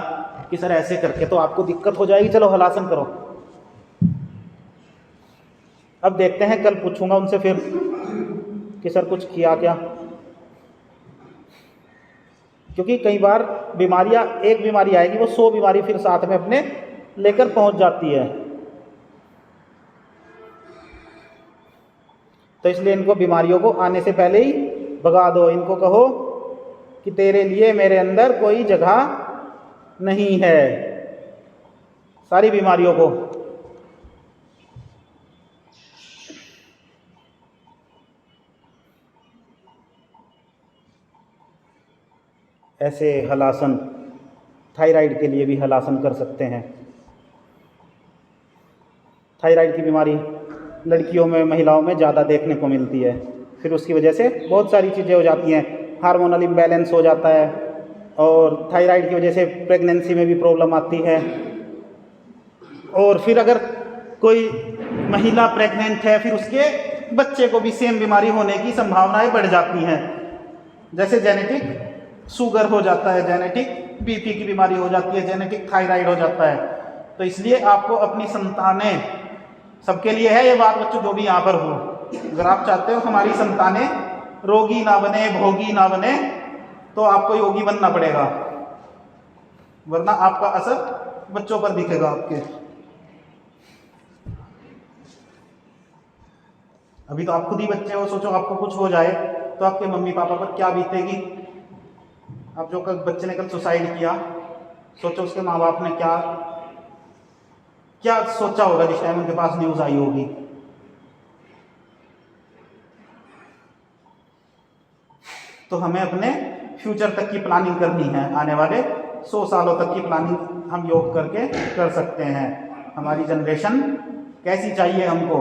कि सर ऐसे करके तो आपको दिक्कत हो जाएगी, चलो हलासन करो। अब देखते हैं, कल पूछूंगा उनसे फिर कि सर कुछ किया क्या। क्योंकि कई बार बीमारियां, एक बीमारी आएगी वो 100 बीमारी फिर साथ में अपने लेकर पहुंच जाती है। तो इसलिए इनको बीमारियों को आने से पहले ही भगा दो। इनको कहो कि तेरे लिए मेरे अंदर कोई जगह नहीं है, सारी बीमारियों को। ऐसे हलासन, थायराइड के लिए भी हलासन कर सकते हैं। थायराइड की बीमारी लड़कियों में, महिलाओं में ज़्यादा देखने को मिलती है। फिर उसकी वजह से बहुत सारी चीज़ें हो जाती हैं, हार्मोनल इम्बैलेंस हो जाता है, और थायराइड की वजह से प्रेगनेंसी में भी प्रॉब्लम आती है। और फिर अगर कोई महिला प्रेग्नेंट है फिर उसके बच्चे को भी सेम बीमारी होने की संभावनाएं बढ़ जाती हैं। जैसे जेनेटिक शुगर हो जाता है, जेनेटिक बीपी की बीमारी हो जाती है, जेनेटिक थायराइड हो जाता है। तो इसलिए आपको अपनी संतानें, सबके लिए है ये बात बच्चों जो भी यहाँ पर हो, अगर आप चाहते हो हमारी संतानें रोगी ना बने, भोगी ना बने, तो आपको योगी बनना पड़ेगा, वरना आपका असर बच्चों पर दिखेगा आपके। अभी तो आप खुद ही बच्चे हो, सोचो आपको कुछ हो जाए तो आपके मम्मी पापा पर क्या बीतेगी। अब जो कल बच्चे ने कल सुसाइड किया, सोचो उसके माँ बाप ने क्या क्या सोचा होगा जिस टाइम उनके पास न्यूज़ आई होगी। तो हमें अपने फ्यूचर तक की प्लानिंग करनी है, आने वाले 100 सालों तक की प्लानिंग हम योग करके कर सकते हैं। हमारी जनरेशन कैसी चाहिए हमको,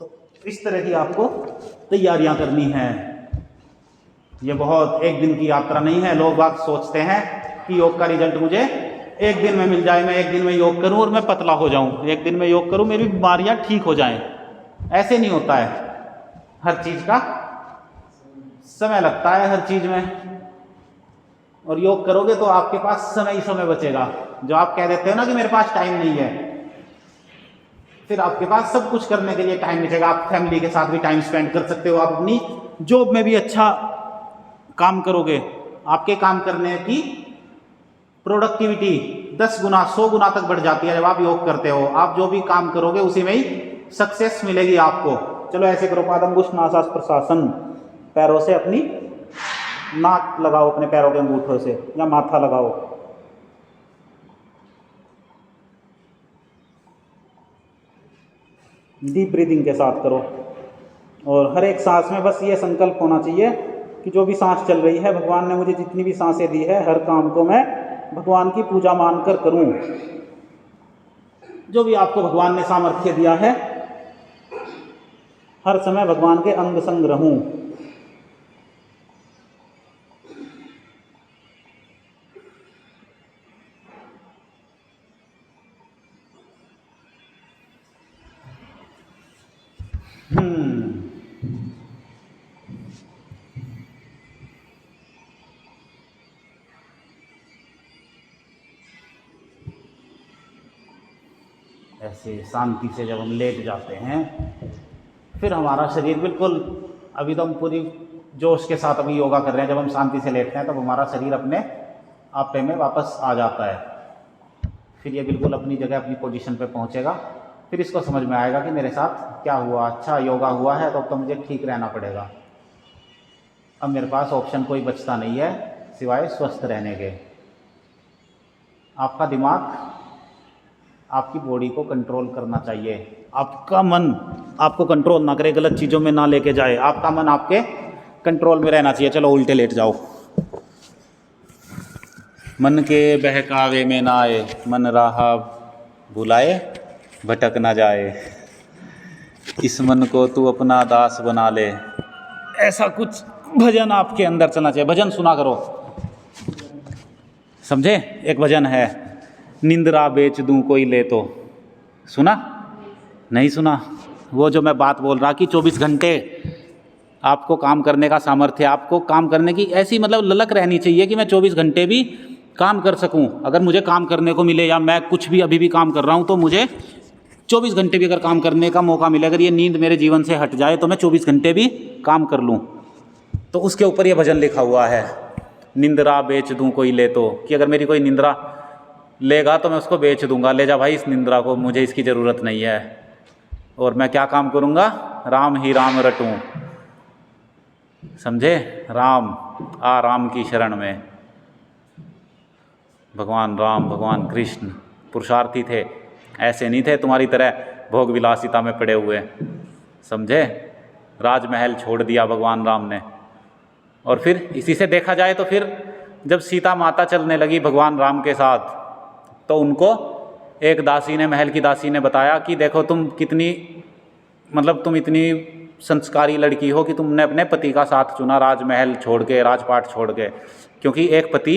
तो इस तरह की आपको तैयारियां करनी है। ये बहुत एक दिन की यात्रा नहीं है। लोग बात सोचते हैं कि योग का रिजल्ट मुझे एक दिन में मिल जाए, मैं एक दिन में योग करूं और मैं पतला हो जाऊं, एक दिन में योग करूं मेरी बीमारियां ठीक हो जाएं। ऐसे नहीं होता है, हर चीज का समय लगता है हर चीज में। और योग करोगे तो आपके पास समय ही समय बचेगा। जो आप कह देते हो ना कि मेरे पास टाइम नहीं है, फिर आपके पास सब कुछ करने के लिए टाइम बचेगा। आप फैमिली के साथ भी टाइम स्पेंड कर सकते हो, आप अपनी जॉब में भी अच्छा काम करोगे, आपके काम करने की प्रोडक्टिविटी 10 गुना 100 गुना तक बढ़ जाती है जब आप योग करते हो। आप जो भी काम करोगे उसी में ही सक्सेस मिलेगी आपको। चलो ऐसे करो, पादंगुष्ठ नासास प्रशासन, पैरों से अपनी नाक लगाओ, अपने पैरों के अंगूठों से, या माथा लगाओ। डीप ब्रीदिंग के साथ करो, और हर एक सांस में बस ये संकल्प होना चाहिए कि जो भी सांस चल रही है, भगवान ने मुझे जितनी भी सांसें दी है, हर काम को मैं भगवान की पूजा मानकर करूं। जो भी आपको भगवान ने सामर्थ्य दिया है, हर समय भगवान के अंग संग रहूं। ऐसे शांति से जब हम लेट जाते हैं, फिर हमारा शरीर बिल्कुल, अभी तो हम पूरी जोश के साथ अभी योगा कर रहे हैं, जब हम शांति से लेटते हैं तब हमारा शरीर अपने आपे में वापस आ जाता है। फिर ये बिल्कुल अपनी जगह, अपनी पोजीशन पे पहुंचेगा। फिर इसको समझ में आएगा कि मेरे साथ क्या हुआ, अच्छा योगा हुआ है तो अब तो मुझे ठीक रहना पड़ेगा। अब मेरे पास ऑप्शन कोई बचता नहीं है सिवाय स्वस्थ रहने के। आपका दिमाग आपकी बॉडी को कंट्रोल करना चाहिए। आपका मन आपको कंट्रोल ना करे, गलत चीज़ों में ना लेके जाए। आपका मन आपके कंट्रोल में रहना चाहिए। चलो उल्टे लेट जाओ। मन के बहकावे में ना आए, मन राह भुलाए भटक ना जाए। इस मन को तू अपना दास बना ले। ऐसा कुछ भजन आपके अंदर चलना चाहिए। भजन सुना करो, समझे? एक भजन है, निंद्रा बेच दूं कोई ले तो। सुना? नहीं सुना? वो जो मैं बात बोल रहा कि 24 घंटे आपको काम करने का सामर्थ्य, आपको काम करने की ऐसी मतलब ललक रहनी चाहिए कि मैं 24 घंटे भी काम कर सकूं। अगर मुझे काम करने को मिले, या मैं कुछ भी अभी भी काम कर रहा हूं, तो मुझे 24 घंटे भी अगर काम करने का मौका मिले, अगर ये नींद मेरे जीवन से हट जाए तो मैं 24 घंटे भी काम कर लूँ। तो उसके ऊपर ये भजन लिखा हुआ है, निंद्रा बेच दूं कोई ले तो, कि अगर मेरी कोई निंद्रा लेगा तो मैं उसको बेच दूंगा। ले जा भाई इस निंद्रा को, मुझे इसकी ज़रूरत नहीं है। और मैं क्या काम करूंगा? राम ही राम रटूं। समझे? राम, आ राम की शरण में। भगवान राम, भगवान कृष्ण पुरुषार्थी थे, ऐसे नहीं थे तुम्हारी तरह भोग विलासिता में पड़े हुए। समझे? राजमहल छोड़ दिया भगवान राम ने। और फिर इसी से देखा जाए तो फिर जब सीता माता चलने लगी भगवान राम के साथ, तो उनको एक दासी ने, महल की दासी ने बताया कि देखो तुम कितनी मतलब तुम इतनी संस्कारी लड़की हो कि तुमने अपने पति का साथ चुना, राजमहल छोड़ के, राजपाट छोड़ के। क्योंकि एक पति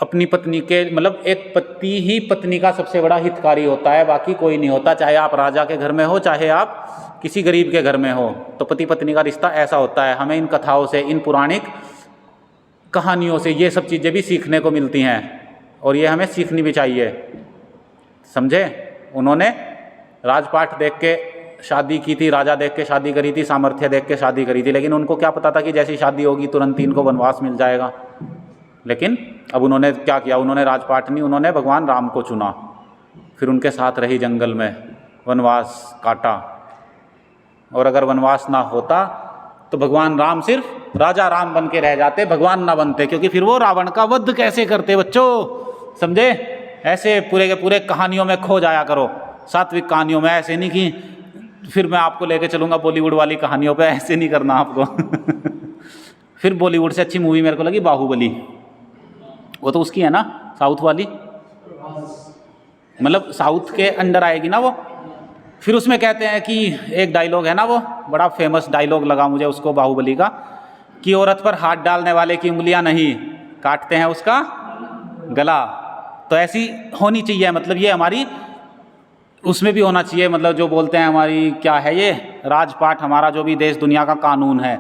अपनी पत्नी के मतलब एक पति ही पत्नी का सबसे बड़ा हितकारी होता है, बाकी कोई नहीं होता। चाहे आप राजा के घर में हो, चाहे आप किसी गरीब के घर में हो, तो पति पत्नी का रिश्ता ऐसा होता है। हमें इन कथाओं से, इन पौराणिक कहानियों से ये सब चीज़ें भी सीखने को मिलती हैं, और ये हमें सीखनी भी चाहिए। समझे? उन्होंने राजपाट देख के शादी की थी, राजा देख के शादी करी थी, सामर्थ्य देख के शादी करी थी, लेकिन उनको क्या पता था कि जैसी शादी होगी तुरंत ही इनको वनवास मिल जाएगा। लेकिन अब उन्होंने क्या किया? उन्होंने राजपाट नहीं, उन्होंने भगवान राम को चुना। फिर उनके साथ रही, जंगल में वनवास काटा। और अगर वनवास ना होता तो भगवान राम सिर्फ राजा राम बन के रह जाते, भगवान ना बनते। क्योंकि फिर वो रावण का वध कैसे करते बच्चों? समझे? ऐसे पूरे के पूरे कहानियों में खो जाया करो, सात्विक कहानियों में। ऐसे नहीं कि फिर मैं आपको लेके चलूँगा बॉलीवुड वाली कहानियों पे, ऐसे नहीं करना आपको। फिर बॉलीवुड से अच्छी मूवी मेरे को लगी बाहुबली। वो तो उसकी है ना, साउथ वाली, मतलब साउथ के अंडर आएगी ना वो। फिर उसमें कहते हैं कि एक डायलॉग है ना, वो बड़ा फेमस डायलॉग लगा मुझे उसको बाहुबली का, कि औरत पर हाथ डालने वाले की उंगलियां नहीं काटते हैं उसका गला। तो ऐसी होनी चाहिए, मतलब ये हमारी उसमें भी होना चाहिए। मतलब जो बोलते हैं हमारी क्या है ये राजपाट, हमारा जो भी देश दुनिया का कानून है,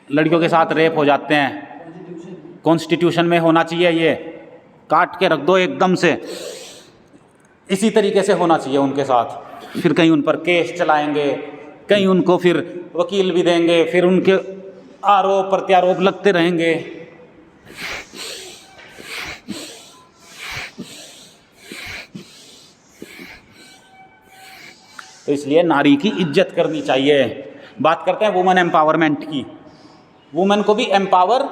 लड़कियों के साथ रेप हो जाते हैं, कॉन्स्टिट्यूशन में होना चाहिए, ये काट के रख दो एकदम से। इसी तरीके से होना चाहिए उनके साथ। फिर कहीं उन पर केस चलाएंगे, कहीं उनको फिर वकील भी देंगे, फिर उनके आरोप प्रत्यारोप लगते रहेंगे। तो इसलिए नारी की इज्जत करनी चाहिए। बात करते हैं वुमेन एम्पावरमेंट की। वुमेन को भी एम्पावर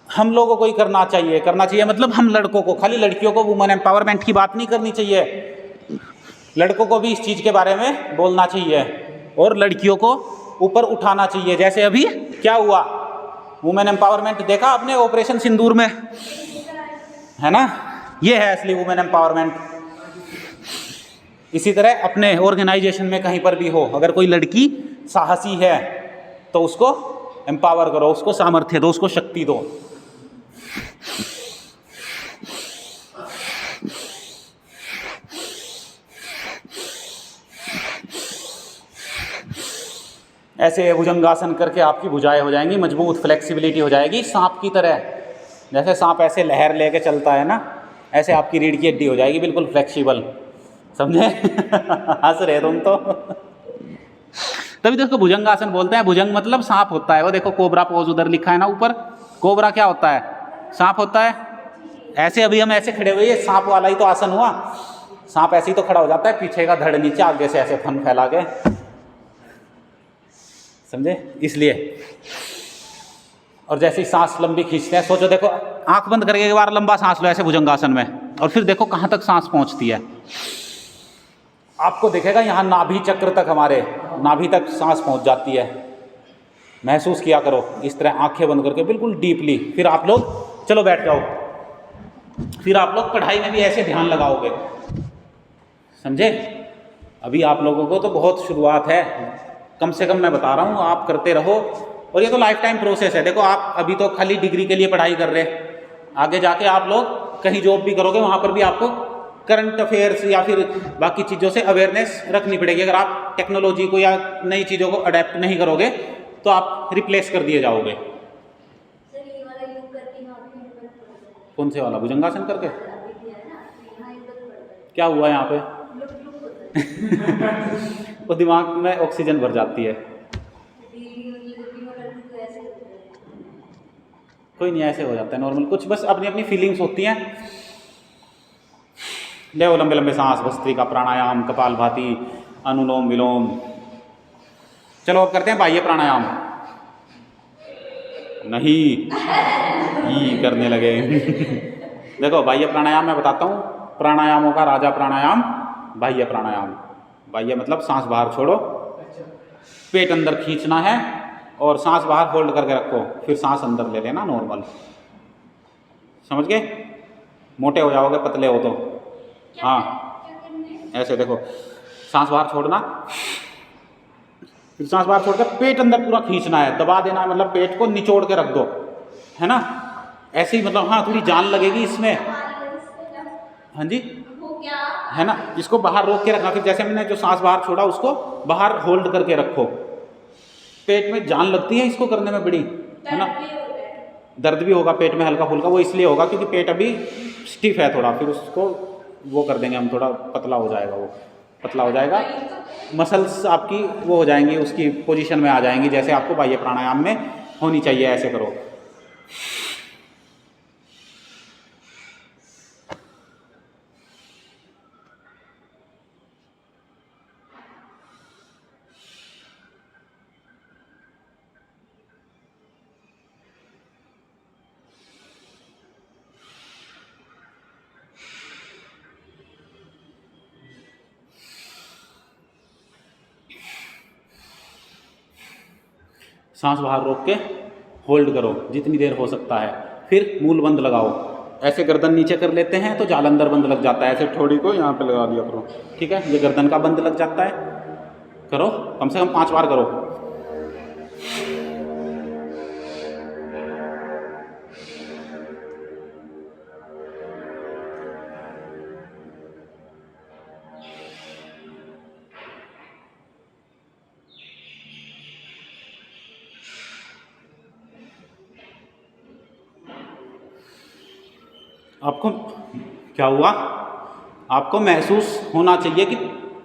हम लोगों को ही करना चाहिए मतलब हम लड़कों को, खाली लड़कियों को वुमेन एम्पावरमेंट की बात नहीं करनी चाहिए, लड़कों को भी इस चीज़ के बारे में बोलना चाहिए और लड़कियों को ऊपर उठाना चाहिए। जैसे अभी क्या हुआ, वुमेन एम्पावरमेंट देखा आपने ऑपरेशन सिंदूर में, है ना, ये है असली वुमेन एम्पावरमेंट। इसी तरह अपने ऑर्गेनाइजेशन में कहीं पर भी हो, अगर कोई लड़की साहसी है तो उसको एम्पावर करो, उसको सामर्थ्य दो, उसको शक्ति दो। ऐसे भुजंगासन करके आपकी भुजाएं हो जाएंगी मजबूत, फ्लेक्सिबिलिटी हो जाएगी सांप की तरह। जैसे सांप ऐसे लहर लेके चलता है ना, ऐसे आपकी रीढ़ की हड्डी हो जाएगी बिल्कुल फ्लेक्सिबल, समझे? हंस रहे तुम तो। तभी तो इसको भुजंगासन बोलते हैं। भुजंग मतलब सांप होता है, वो देखो कोबरा पोज उधर लिखा है ना ऊपर, कोबरा क्या होता है? सांप होता है। ऐसे अभी हम ऐसे खड़े हुए, ये सांप वाला ही तो आसन हुआ। सांप ऐसे ही तो खड़ा हो जाता है, पीछे का धड़ नीचे, आगे से ऐसे फन फैला के, समझे? इसलिए। और जैसे ही सांस लंबी खींचते हैं, सोचो, देखो आंख बंद करके एक बार लंबा सांस लो ऐसे भुजंगासन में, और फिर देखो कहाँ तक सांस पहुँचती है। आपको दिखेगा यहाँ नाभि चक्र तक, हमारे नाभि तक सांस पहुँच जाती है। महसूस किया करो इस तरह आंखें बंद करके बिल्कुल डीपली। फिर आप लोग चलो बैठ जाओ, फिर आप लोग पढ़ाई में भी ऐसे ध्यान लगाओगे, समझे? अभी आप लोगों को तो बहुत शुरुआत है, कम से कम मैं बता रहा हूँ, आप करते रहो। और ये तो लाइफ टाइम प्रोसेस है। देखो आप अभी तो खाली डिग्री के लिए पढ़ाई कर रहे, आगे जाके आप लोग कहीं जॉब भी करोगे, वहाँ पर भी आपको करंट अफेयर्स या फिर बाकी चीज़ों से अवेयरनेस रखनी पड़ेगी। अगर आप टेक्नोलॉजी को या नई चीज़ों को अडेप्ट नहीं करोगे तो आप रिप्लेस कर दिए जाओगे। कौन से वाला? भुजंगासन करके क्या हुआ यहाँ पे? वो दिमाग में ऑक्सीजन भर जाती है। कोई नहीं, ऐसे हो जाता है नॉर्मल, कुछ बस अपनी अपनी फीलिंग्स होती हैं। ले लंबे लंबे सांस, भस्त्रिका प्राणायाम, कपालभाति, अनुलोम विलोम। चलो अब करते हैं बाह्य प्राणायाम। नहीं ही करने लगे। देखो बाह्य प्राणायाम मैं बताता हूँ, प्राणायामों का राजा प्राणायाम बाह्य प्राणायाम। बाह्य मतलब सांस बाहर छोड़ो, पेट अंदर खींचना है और सांस बाहर होल्ड करके रखो, फिर सांस अंदर ले लेना नॉर्मल। समझ गए? मोटे हो जाओगे पतले हो तो। हाँ ऐसे देखो, सांस बाहर छोड़ना, फिर सांस बाहर छोड़ के पेट अंदर पूरा खींचना है, दबा देना, मतलब पेट को निचोड़ के रख दो, है ना? ऐसे ही मतलब हाँ थोड़ी जान लगेगी इसमें। हाँ जी, है ना? इसको बाहर रोक के रखना। फिर जैसे मैंने जो सांस बाहर छोड़ा उसको बाहर होल्ड करके रखो। पेट में जान लगती है इसको करने में बड़ी, है ना? दर्द भी होगा पेट में हल्का फुल्का, वो इसलिए होगा क्योंकि पेट अभी स्टिफ है थोड़ा। फिर उसको वो कर देंगे हम, थोड़ा पतला हो जाएगा, वो पतला हो जाएगा, मसल्स आपकी वो हो जाएंगी, उसकी पोजीशन में आ जाएंगी जैसे आपको बाह्य प्राणायाम में होनी चाहिए। ऐसे करो। सांस बाहर रोक के होल्ड करो जितनी देर हो सकता है। फिर मूल बंद लगाओ। ऐसे गर्दन नीचे कर लेते हैं तो जालंधर बंद लग जाता है। ऐसे ठोड़ी को यहाँ पे लगा दिया करो, ठीक है? ये गर्दन का बंद लग जाता है। करो, कम से कम 5 बार करो। आपको क्या हुआ? आपको महसूस होना चाहिए कि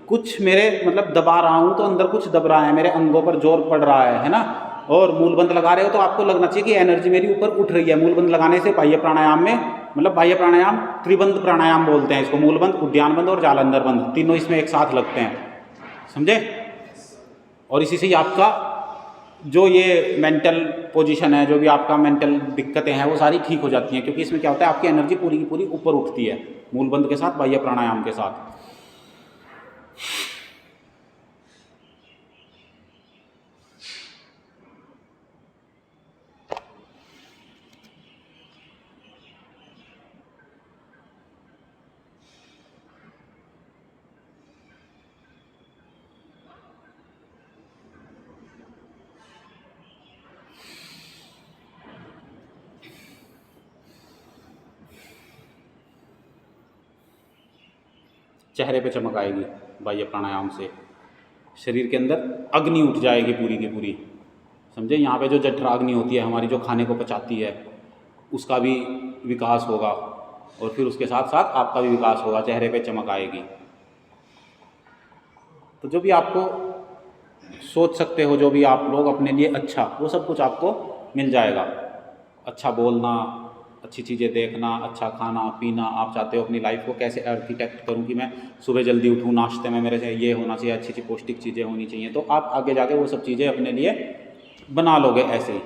कुछ मेरे मतलब दबा रहा हूँ तो अंदर कुछ दब रहा है, मेरे अंगों पर जोर पड़ रहा है ना। और मूलबंध लगा रहे हो तो आपको लगना चाहिए कि एनर्जी मेरी ऊपर उठ रही है। मूलबंध लगाने से बाह्य प्राणायाम में, मतलब बाह्य प्राणायाम त्रिबंध प्राणायाम बोलते हैं इसको, मूलबंध, उद्यान बंध और जालंधर बंध, तीनों इसमें एक साथ लगते हैं, समझे। और इसी से ही आपका जो ये मेंटल पोजीशन है, जो भी आपका मेंटल दिक्कतें हैं वो सारी ठीक हो जाती हैं, क्योंकि इसमें क्या होता है आपकी एनर्जी पूरी की पूरी ऊपर उठती है मूलबंध के साथ, बाह्य प्राणायाम के साथ। चेहरे पे चमक आएगी बाह्य प्राणायाम से, शरीर के अंदर अग्नि उठ जाएगी पूरी की पूरी, समझे। यहाँ पे जो जठराग्नि होती है हमारी, जो खाने को पचाती है, उसका भी विकास होगा, और फिर उसके साथ साथ आपका भी विकास होगा, चेहरे पे चमक आएगी। तो जो भी आपको सोच सकते हो, जो भी आप लोग अपने लिए अच्छा, वो सब कुछ आपको मिल जाएगा। अच्छा बोलना, अच्छी चीज़ें देखना, अच्छा खाना पीना। आप चाहते हो अपनी लाइफ को कैसे आर्किटेक्ट करूं, कि मैं सुबह जल्दी उठूं, नाश्ते में मेरे से ये होना चाहिए, अच्छी अच्छी पौष्टिक चीज़ें होनी चाहिए, तो आप आगे जाके वो सब चीज़ें अपने लिए बना लोगे ऐसे ही।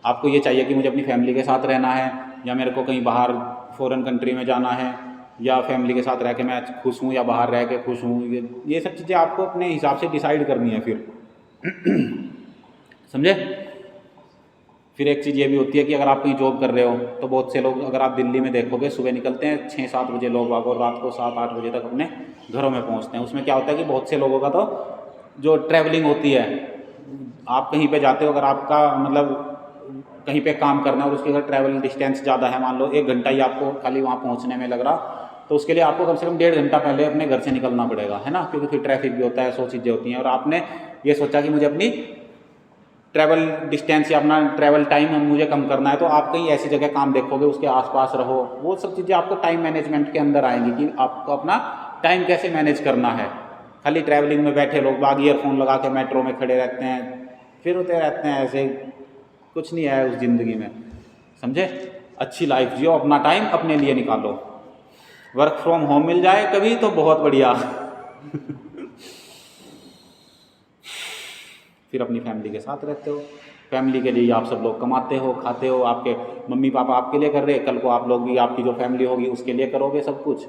आपको ये चाहिए कि मुझे अपनी फैमिली के साथ रहना है, या मेरे को कहीं बाहर फॉरेन कंट्री में जाना है, या फैमिली के साथ रह के मैं खुश हूँ, या बाहर रह के खुश हूँ, ये सब चीज़ें आपको अपने हिसाब से डिसाइड करनी है फिर। समझे। फिर एक चीज़ ये भी होती है कि अगर आप कहीं जॉब कर रहे हो तो बहुत से लोग, अगर आप दिल्ली में देखोगे, सुबह निकलते हैं 6-7 बजे लोग और रात को 7-8 बजे तक अपने घरों में पहुंचते हैं। उसमें क्या होता है कि बहुत से लोगों का तो जो ट्रैवलिंग होती है, आप कहीं पे जाते हो, अगर आपका मतलब कहीं पे काम करना है और उसकी अगर ट्रैवल डिस्टेंस ज़्यादा है, मान लो 1 घंटा ही आपको खाली वहाँ पहुँचने में लग रहा, तो उसके लिए आपको कम से कम 1.5 घंटा पहले अपने घर से निकलना पड़ेगा, है ना, क्योंकि फिर ट्रैफिक भी होता है, 100 चीज़ें होती हैं। और आपने ये सोचा कि मुझे अपनी ट्रैवल डिस्टेंस या अपना ट्रैवल टाइम मुझे कम करना है, तो आप कहीं ऐसी जगह काम देखोगे, उसके आसपास रहो। वो सब चीज़ें आपको टाइम मैनेजमेंट के अंदर आएंगी कि आपको अपना टाइम कैसे मैनेज करना है। खाली ट्रैवलिंग में बैठे लोग बाग ईयरफोन लगा के मेट्रो में खड़े रहते हैं, फिर होते रहते हैं ऐसे, कुछ नहीं है उस ज़िंदगी में, समझे। अच्छी लाइफ जियो, अपना टाइम अपने लिए निकालो। वर्क फ्रॉम होम मिल जाए कभी तो बहुत बढ़िया। फिर अपनी फैमिली के साथ रहते हो, फैमिली के लिए आप सब लोग कमाते हो, खाते हो, आपके मम्मी पापा आपके लिए कर रहे हैं, कल को आप लोग भी, आपकी जो फैमिली होगी उसके लिए करोगे सब कुछ।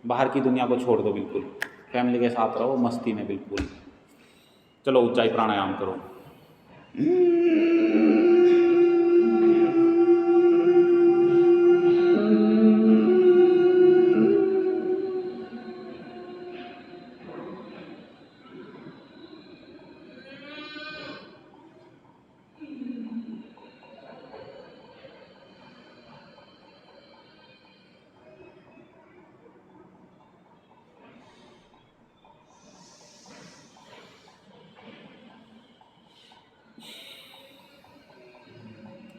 बाहर की दुनिया को छोड़ दो बिल्कुल, फैमिली के साथ रहो मस्ती में बिल्कुल। चलो ऊंचाई प्राणायाम करो।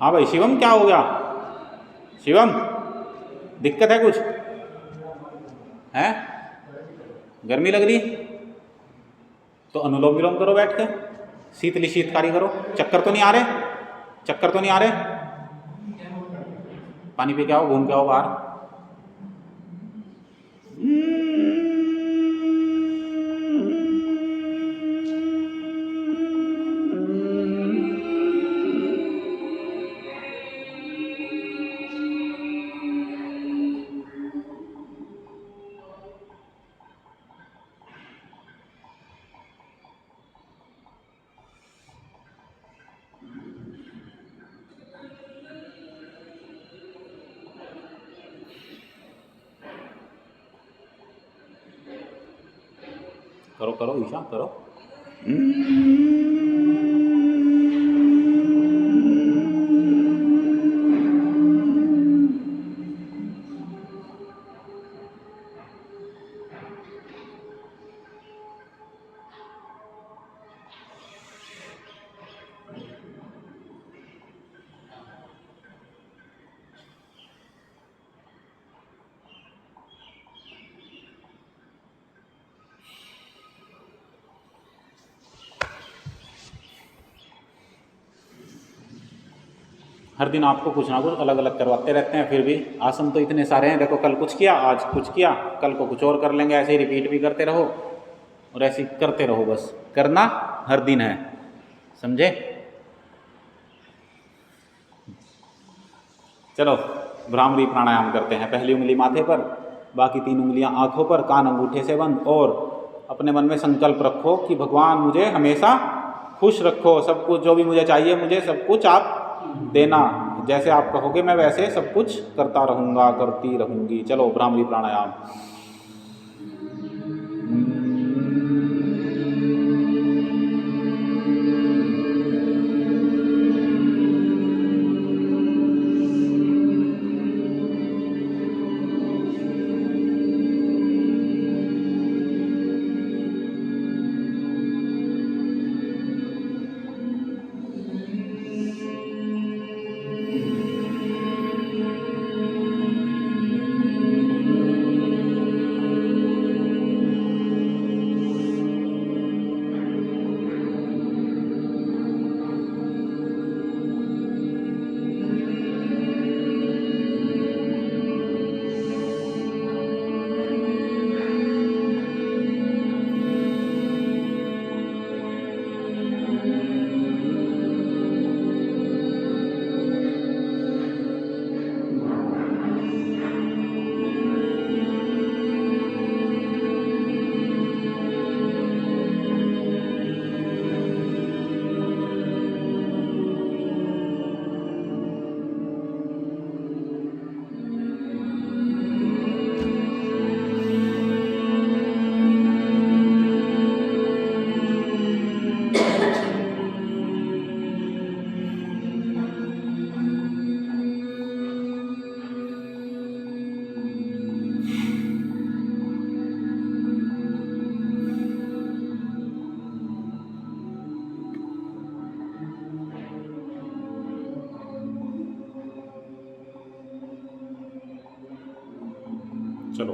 हाँ भाई शिवम, क्या हो गया शिवम, दिक्कत है कुछ है, गर्मी लग रही, तो अनुलोम विलोम करो बैठ के, शीतली शीतकारी करो। चक्कर तो नहीं आ रहे, चक्कर तो नहीं आ रहे, पानी पी के आओ, घूम के आओ बाहर। करो करो ईशा करो। हर दिन आपको कुछ ना कुछ अलग अलग करवाते रहते हैं, फिर भी आसन तो इतने सारे हैं। देखो कल कुछ किया, आज कुछ किया, कल को कुछ और कर लेंगे। ऐसे ही रिपीट भी करते रहो और ऐसे ही करते रहो, बस करना हर दिन है, समझे? चलो भ्रामरी प्राणायाम करते हैं। पहली उंगली माथे पर, बाकी 3 उंगलियां आंखों पर, कान अंगूठे से बंद, और अपने मन में संकल्प रखो कि भगवान मुझे हमेशा खुश रखो, सब कुछ जो भी मुझे चाहिए मुझे सब कुछ आप देना, जैसे आप कहोगे मैं वैसे सब कुछ करता रहूँगा, करती रहूँगी। चलो भ्रामरी प्राणायाम। चलो